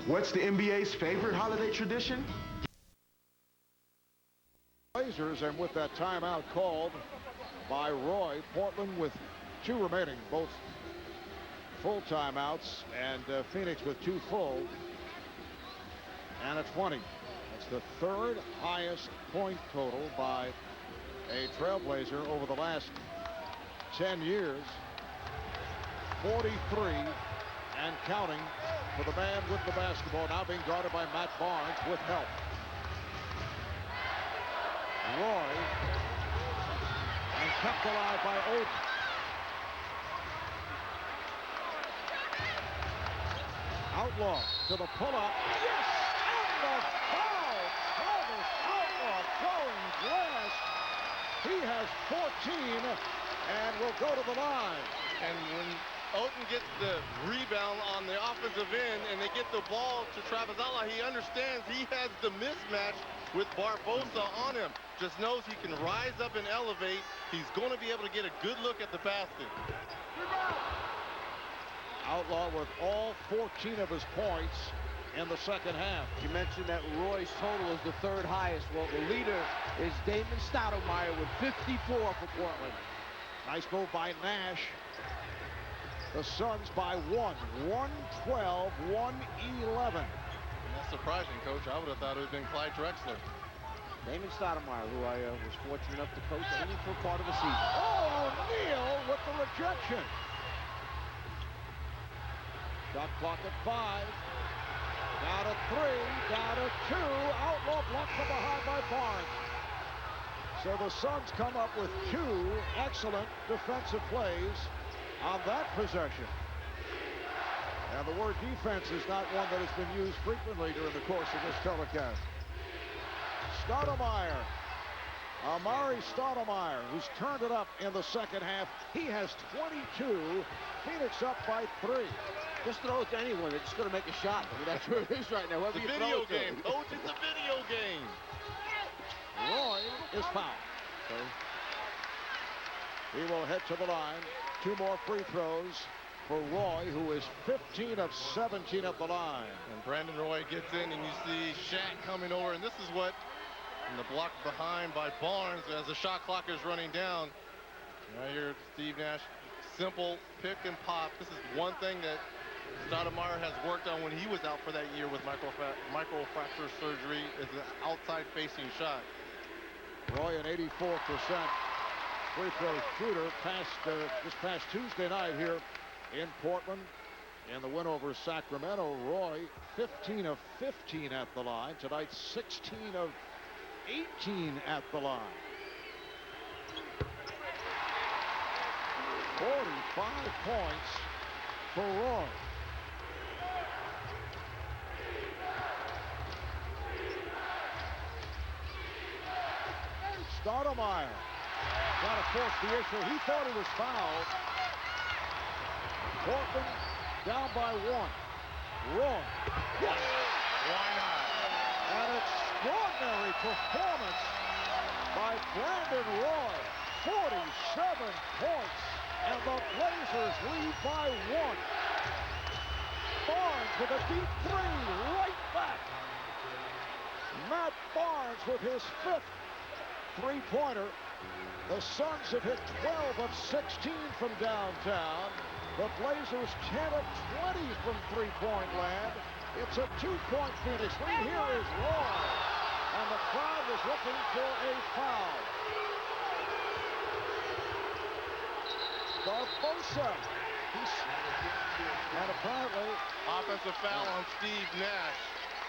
What's the NBA's favorite holiday tradition? Blazers, and with that timeout called by Roy, Portland with 2 remaining, both full timeouts, and Phoenix with 2 full, and a 20. That's the 3rd highest point total by a Trailblazer over the last 10 years. 43 and counting for the man with the basketball, now being guarded by Matt Barnes with help. Roy, and kept alive by Oden. Outlaw to the pull-up. Yes! And the foul! Travis Outlaw going glass. He has 14 and will go to the line. And when Oden gets the rebound on the offensive end, and they get the ball to Travis Outlaw. He understands he has the mismatch with Barbosa on him. Just knows he can rise up and elevate. He's going to be able to get a good look at the basket. Outlaw with all 14 of his points in the second half. You mentioned that Roy's total is the third highest. Well, the leader is Damon Stoudemire with 54 for Portland. Nice move by Nash. The Suns by 112, 111. That's surprising, Coach. I would have thought it would have been Clyde Drexler. Damon Stoudemire, who I was fortunate enough to coach only for part of the season. Oh, O'Neal with the rejection. Shot clock at 5. Down to 3, down to 2. Outlaw blocked from behind by Barnes. So the Suns come up with 2 excellent defensive plays on that possession. And the word defense is not one that has been used frequently during the course of this telecast. Stoudemire, Amari Stoudemire, who's turned it up in the second half. He has 22. Phoenix up by 3. Just throw it to anyone. They're just going to make a shot. I mean, that's where it is right now. It's a video game, Coach. It's a video game. Roy is fouled. Okay. He will head to the line. 2 more free throws for Roy, who is 15 of 17 at the line. And Brandon Roy gets in, and you see Shaq coming over, and this is what, in the block behind by Barnes as the shot clock is running down. Now you're Steve Nash, simple pick and pop. This is one thing that Stoudemire has worked on when he was out for that year with microfracture surgery, is an outside facing shot. Roy an 84% free throw shooter this past Tuesday night here in Portland in the win over Sacramento. Roy 15 of 15 at the line. Tonight 16 of 18 at the line. 45 points for Roy. Stoudemire got to force the issue. He thought he was fouled. Portland down by 1. Roy. Yes. Why not? An extraordinary performance by Brandon Roy. 47 points. And the Blazers lead by 1. Barnes with a deep 3 right back. Matt Barnes with his 5th three-pointer. The Suns have hit 12 of 16 from downtown. The Blazers 10 of 20 from three-point land. It's a 2-point Phoenix lead. Here is Roy. And the crowd was looking for a foul. Barbosa. And apparently offensive foul on Steve Nash.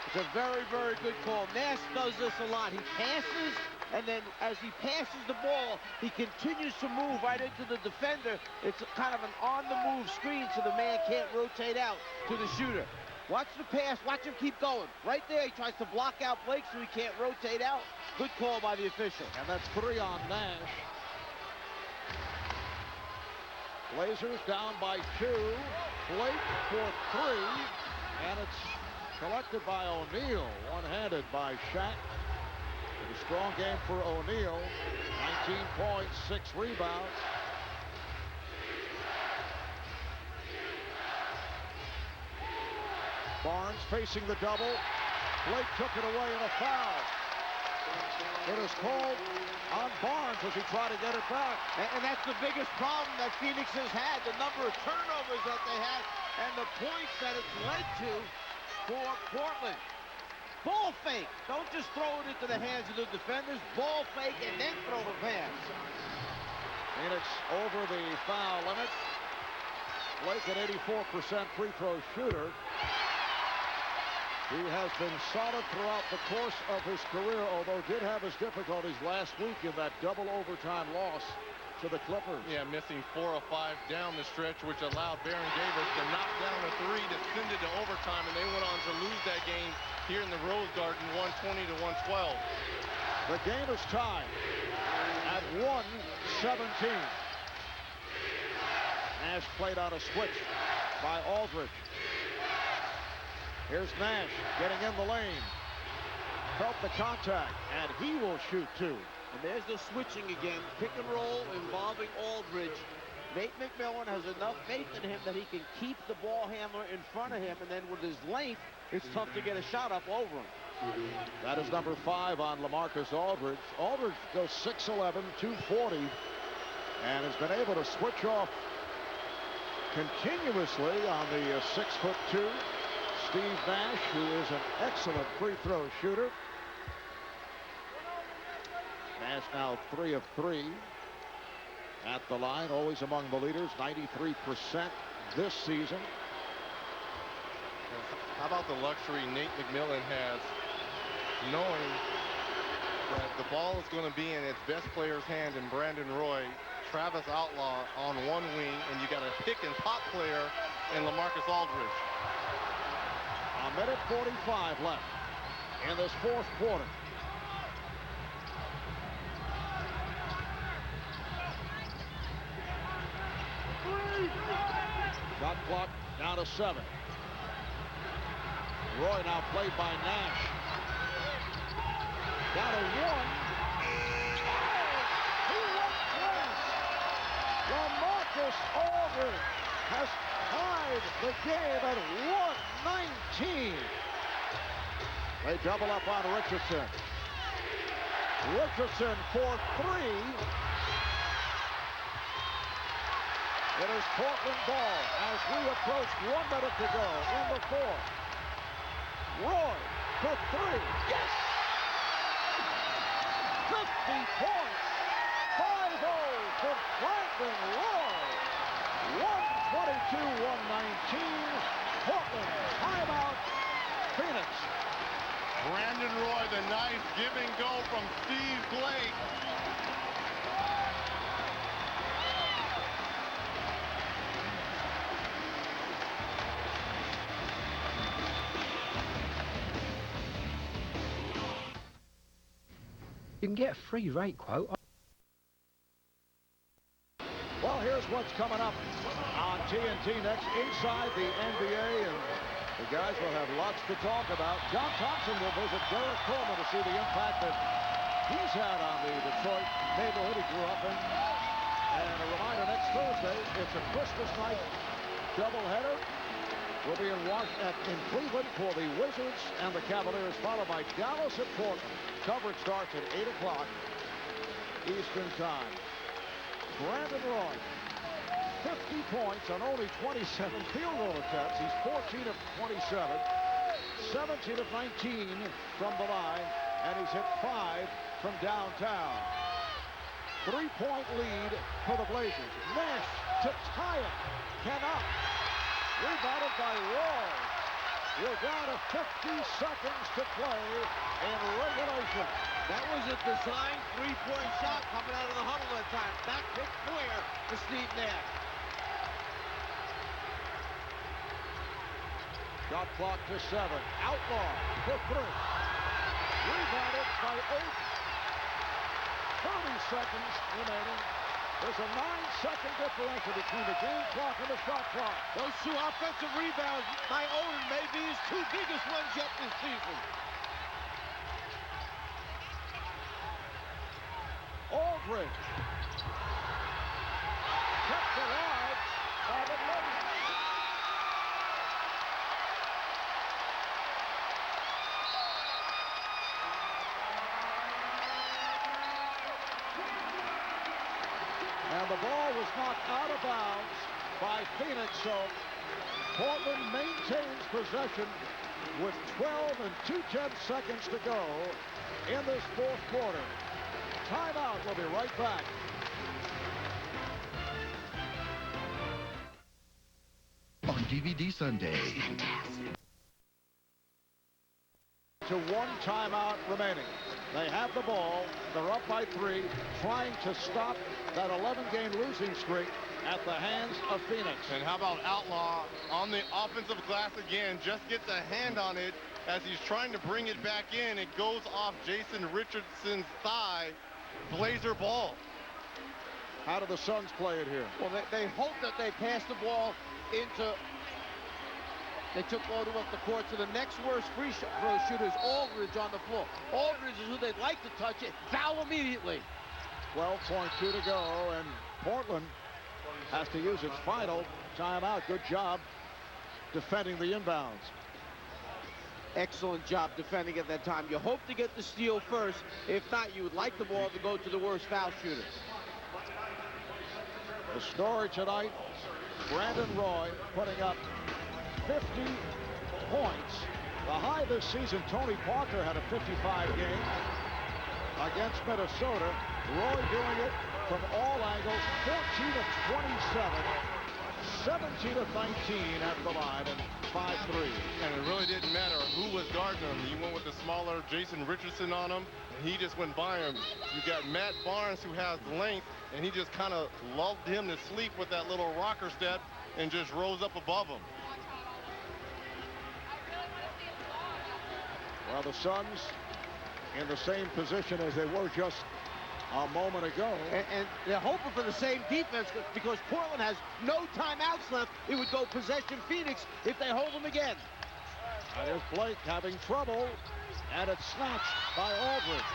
It's a very, very good call. Nash does this a lot. He passes, and then as he passes the ball, he continues to move right into the defender. It's kind of an on-the-move screen so the man can't rotate out to the shooter. Watch the pass. Watch him keep going. Right there, he tries to block out Blake so he can't rotate out. Good call by the official. And that's 3 on Nash. Blazers down by 2. Blake for 3. And it's collected by O'Neal. One-handed by Shaq. A strong game for O'Neal. 19 points, 6 rebounds. Barnes facing the double. Blake took it away in a foul. It is called on Barnes as he tried to get it back. And that's the biggest problem that Phoenix has had, the number of turnovers that they had and the points that it's led to for Portland. Ball fake. Don't just throw it into the hands of the defenders. Ball fake and then throw the pass. Phoenix over the foul limit. Blake an 84% free throw shooter. He has been solid throughout the course of his career, although did have his difficulties last week in that double overtime loss to the Clippers. Yeah, missing 4 of 5 down the stretch, which allowed Baron Davis to knock down a 3 to send it to overtime, and they went on to lose that game here in the Rose Garden, 120 to 112. The game is tied at 117. Nash played on a switch by Aldridge. Here's Nash getting in the lane. Felt the contact, and he will shoot two. And there's the switching again. Pick and roll involving Aldridge. Nate McMillan has enough faith in him that he can keep the ball handler in front of him, and then with his length, it's tough to get a shot up over him. That is number 5 on LaMarcus Aldridge. Aldridge goes 6'11", 240, and has been able to switch off continuously on the 6'2" Steve Nash, who is an excellent free throw shooter. Nash now 3 of 3 at the line, always among the leaders, 93% this season. How about the luxury Nate McMillan has, knowing that the ball is going to be in its best player's hand in Brandon Roy, Travis Outlaw on one wing, and you got a pick and pop player in LaMarcus Aldridge. A minute 45 left in this fourth quarter. Shot clock down to 7. Roy now played by Nash. Down to 1. He went glass. LaMarcus Aldridge has tied the game at 119. They double up on Richardson. Richardson for 3. It is Portland ball as we approach 1 minute to go in the fourth. Roy for 3. Yes! 50 points. 5-0 for Brandon Roy. 122-119. Portland timeout. Phoenix. Brandon Roy, the nice give and go from Steve Blake. You can get a free rate quote. Well, here's what's coming up on TNT next inside the NBA, and the guys will have lots to talk about. John Thompson will visit Derek Coleman to see the impact that he's had on the Detroit neighborhood he grew up in. And a reminder, next Thursday, it's a Christmas night doubleheader. We'll be in Cleveland for the Wizards and the Cavaliers, followed by Dallas at Portland. Coverage starts at 8 o'clock Eastern Time. Brandon Roy, 50 points on only 27 field goal attempts. He's 14 of 27, 17 of 19 from the line, and he's hit 5 from downtown. 3-point lead for the Blazers. Nash to tie it. Cannot. Rebounded by Roy. We're down to 50 seconds to play in regulation. That was a designed 3-point shot coming out of the huddle that time. Back pick clear to Steve Nash. Shot clock to 7. Outlaw for 3. Rebounded by Oden. 30 seconds remaining. There's a 9-second differential between the game clock and the shot clock. Those 2 offensive rebounds by Oden may be his 2 biggest ones yet this season. Aldridge. Kept alive by the Blazers. And the ball was knocked out of bounds by Phoenix, so Portland maintains possession with 12 and 2/10 seconds to go in this fourth quarter. Timeout. We'll be right back. On DVD Sunday. To 1 timeout remaining. They have the ball. They're up by 3, trying to stop that 11-game losing streak at the hands of Phoenix. And how about Outlaw on the offensive glass again? Just gets a hand on it as he's trying to bring it back in. It goes off Jason Richardson's thigh. Blazer ball. How do the Suns play it here? Well, they hope that they pass the ball into... They took Oden off the court, so the next worst free throw shooter is Aldridge on the floor. Aldridge is who they'd like to touch it. Foul immediately. 12.2 to go, and Portland has to use its final timeout. Good job defending the inbounds. Excellent job defending at that time. You hope to get the steal first. If not, you would like the ball to go to the worst foul shooter. The story tonight, Brandon Roy putting up 50 points. The high this season, Tony Parker had a 55 game against Minnesota. Roy doing it from all angles, 14 of 27, 17 of 19 at the line, and 5 threes. And it really didn't matter who was guarding him. He went with the smaller Jason Richardson on him, and he just went by him. You got Matt Barnes, who has length, and he just kind of lulled him to sleep with that little rocker step and just rose up above him. Well, the Suns in the same position as they were just a moment ago. And they're hoping for the same defense because Portland has no timeouts left. It would go possession Phoenix if they hold them again. And here's Blake having trouble, and it's snatched by Aldridge.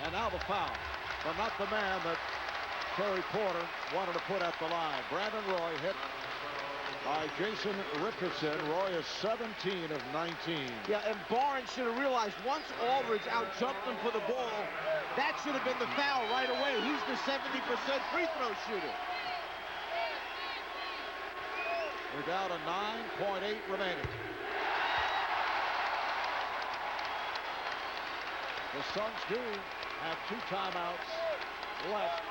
And now the foul, but not the man that Terry Porter wanted to put at the line. Brandon Roy hit by Jason Richardson. Roy is 17 of 19. Yeah, and Barnes should have realized once Aldridge out-jumped him for the ball, that should have been the foul right away. He's the 70% free throw shooter. We're down to 9.8 remaining. The Suns do have 2 timeouts left,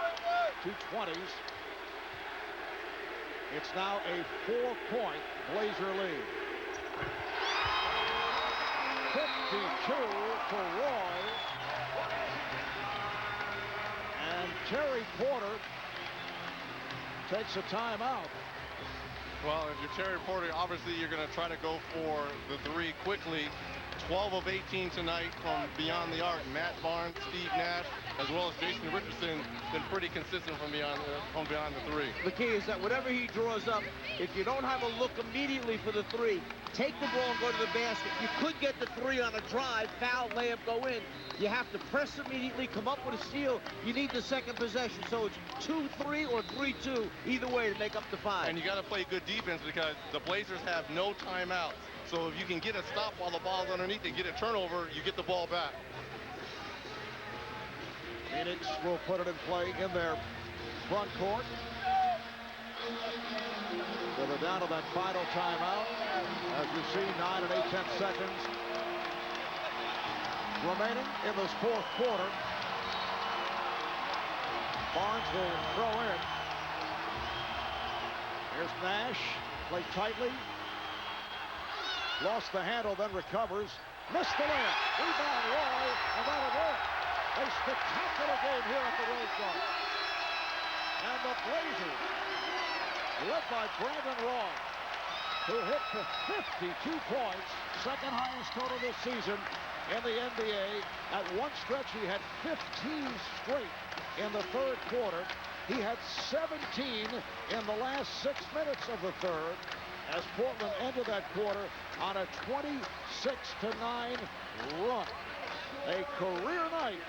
2 20s. It's now a 4-point Blazer lead. 52 for Roy. And Terry Porter takes a timeout. Well, if you're Terry Porter, obviously you're going to try to go for the 3 quickly. 12 of 18 tonight from beyond the arc. Matt Barnes, Steve Nash, as well as Jason Richardson, been pretty consistent from beyond the 3. The key is that whatever he draws up, if you don't have a look immediately for the 3, take the ball and go to the basket. You could get the 3 on a drive, foul, layup, go in. You have to press immediately, come up with a steal. You need the second possession, so it's 2-3 or 3-2, either way to make up the 5. And you got to play good defense because the Blazers have no timeouts. So if you can get a stop while the ball's underneath and get a turnover, you get the ball back. Phoenix will put it in play in their front court. So they're down to that final timeout. As you see, 9 and 8/10 seconds remaining in this 4th quarter. Barnes will throw in. Here's Nash, played tightly. Lost the handle, then recovers. Missed the layup. Rebound Roy, and that'll work. A spectacular game here at the Rose Garden. And the Blazers, led by Brandon Roy, who hit for 52 points, second highest total this season in the NBA. At one stretch, he had 15 straight in the 3rd quarter. He had 17 in the last 6 minutes of the 3rd. As Portland ended that quarter on a 26-9 run. A career night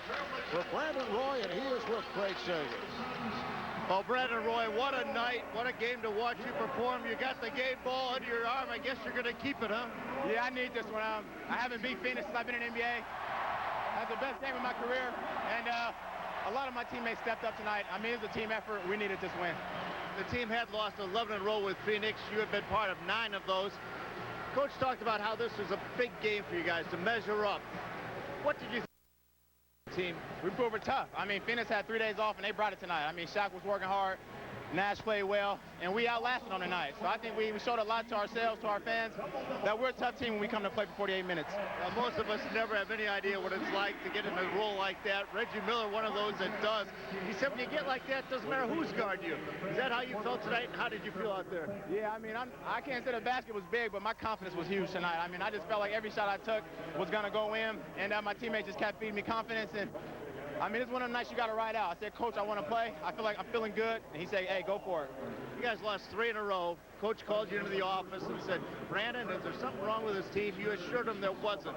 for Brandon Roy, and he is with Craig Sager. Well, Brandon Roy, what a night, what a game to watch you perform. You got the game ball under your arm. I guess you're going to keep it, huh? Yeah, I need this one. I haven't beat Phoenix since I've been in the NBA. Had the best game of my career, and a lot of my teammates stepped up tonight. I mean, it was a team effort. We needed this win. The team had lost 11 in a row with Phoenix. You had been part of 9 of those. Coach talked about how this was a big game for you guys to measure up. What did you think of the team? We proved it tough. I mean, Phoenix had 3 days off, and they brought it tonight. I mean, Shaq was working hard. Nash played well, and we outlasted on the night. So I think we showed a lot to ourselves, to our fans, that we're a tough team when we come to play for 48 minutes. Well, most of us never have any idea what it's like to get in a role like that. Reggie Miller, one of those that does. He said when you get like that, it doesn't matter who's guarding you. Is that how you felt tonight, and how did you feel out there? Yeah, I mean, I can't say the basket was big, but my confidence was huge tonight. I mean, I just felt like every shot I took was going to go in, and my teammates just kept feeding me confidence. And I mean, it's one of them nights you got to ride out. I said, Coach, I want to play. I feel like I'm feeling good. And he said, hey, go for it. You guys lost 3 in a row. Coach called you into the office and said, Brandon, is there something wrong with this team? You assured him there wasn't.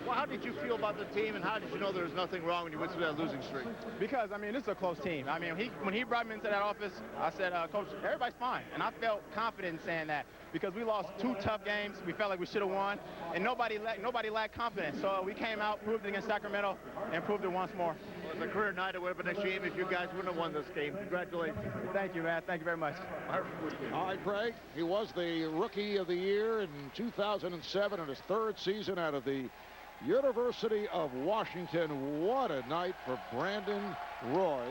Well, how did you feel about the team, and how did you know there was nothing wrong when you went through that losing streak? Because, I mean, it's a close team. I mean, when he brought me into that office, I said, Coach, everybody's fine. And I felt confident in saying that because we lost 2 tough games. We felt like we should have won, and nobody lacked confidence. So we came out, proved it against Sacramento, and proved it once more. Well, it's a career night. It would have been a shame if you guys wouldn't have won this game. Congratulations. Thank you, man. Thank you very much. All right, Craig. He was the Rookie of the Year in 2007 in his 3rd season out of the University of Washington. What a night for Brandon Roy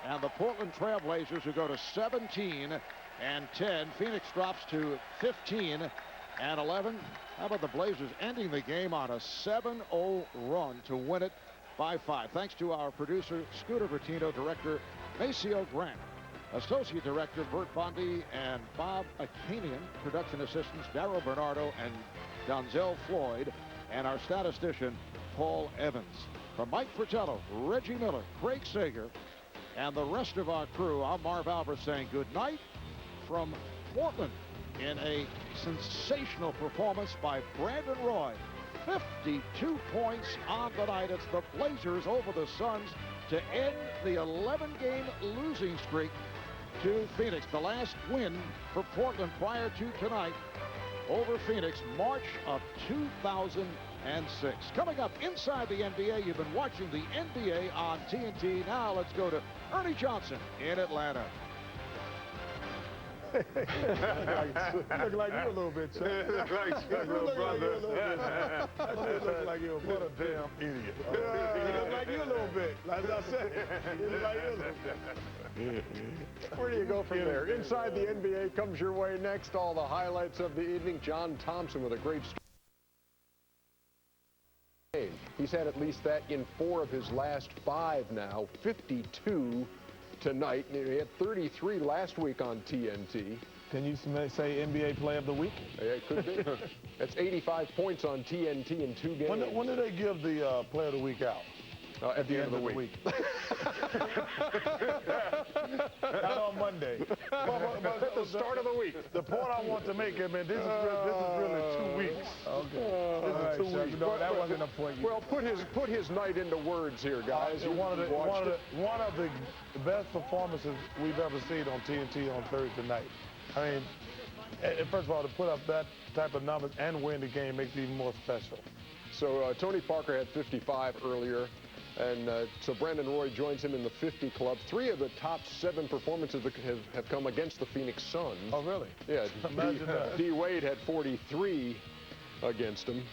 and the Portland Trailblazers, who go to 17-10. Phoenix drops to 15-11. How about the Blazers ending the game on a 7-0 run to win it by 5? Thanks to our producer, Scooter Bertino, director, Maceo Grant, associate director, Bert Bondi and Bob Akanian, production assistants, Darryl Bernardo and Donzel Floyd, and our statistician, Paul Evans. From Mike Fratello, Reggie Miller, Craig Sager, and the rest of our crew, I'm Marv Albert saying good night from Portland in a sensational performance by Brandon Roy. 52 points on the night. It's the Blazers over the Suns to end the 11-game losing streak to Phoenix. The last win for Portland prior to tonight over Phoenix, March of 2006. Coming up inside the NBA, you've been watching the NBA on TNT. Now let's go to Ernie Johnson in Atlanta. You look like you a little bit, Chuck. You look like you, little brother. You look like you're a damn idiot. You look like you a little bit. As I said, you look like you a little bit. Where do you go from there? Inside the NBA comes your way next. All the highlights of the evening. John Thompson with a great story. He's had at least that in 4 of his last 5 now. 52 tonight. He had 33 last week on TNT. Can you say NBA Player of the Week? Yeah, it could be. That's 85 points on TNT in 2 games. When do they give the Player of the Week out? At the end of the week. Not on Monday. At the start of the week. The point I want to make, man, this is really 2 weeks. Okay. This is 2 weeks. No, that wasn't a point. Well, put his night into words here, guys. One of the best performances we've ever seen on TNT on Thursday night. I mean, first of all, to put up that type of numbers and win the game makes it even more special. So Tony Parker had 55 earlier. And so Brandon Roy joins him in the 50 club. 3 of the top 7 performances have come against the Phoenix Suns. Oh, really? Yeah. D. Wade had 43 against him.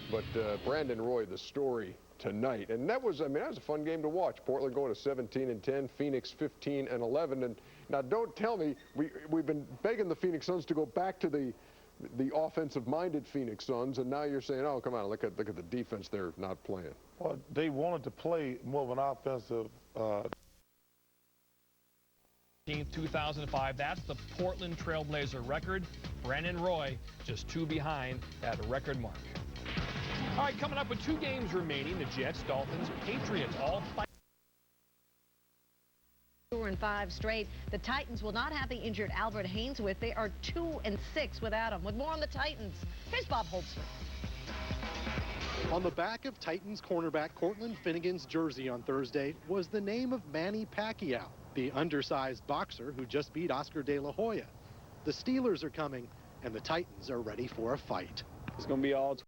But Brandon Roy, the story tonight. And that was, I mean, that was a fun game to watch. Portland going to 17-10, Phoenix 15-11. And now don't tell me, we've been begging the Phoenix Suns to go back to the offensive-minded Phoenix Suns, and now you're saying, oh, come on, look at the defense they're not playing. Well, they wanted to play more of an offensive 2005. That's the Portland Trailblazer record. Brandon Roy just 2 behind that record mark. All right, coming up with 2 games remaining, the Jets, Dolphins, Patriots all fight. 4 and 5 straight. The Titans will not have the injured Albert Haynesworth. They are 2 and 6 without him. With more on the Titans, here's Bob Holtzman. On the back of Titans cornerback Cortland Finnegan's jersey on Thursday was the name of Manny Pacquiao, the undersized boxer who just beat Oscar De La Hoya. The Steelers are coming, and the Titans are ready for a fight. It's going to be all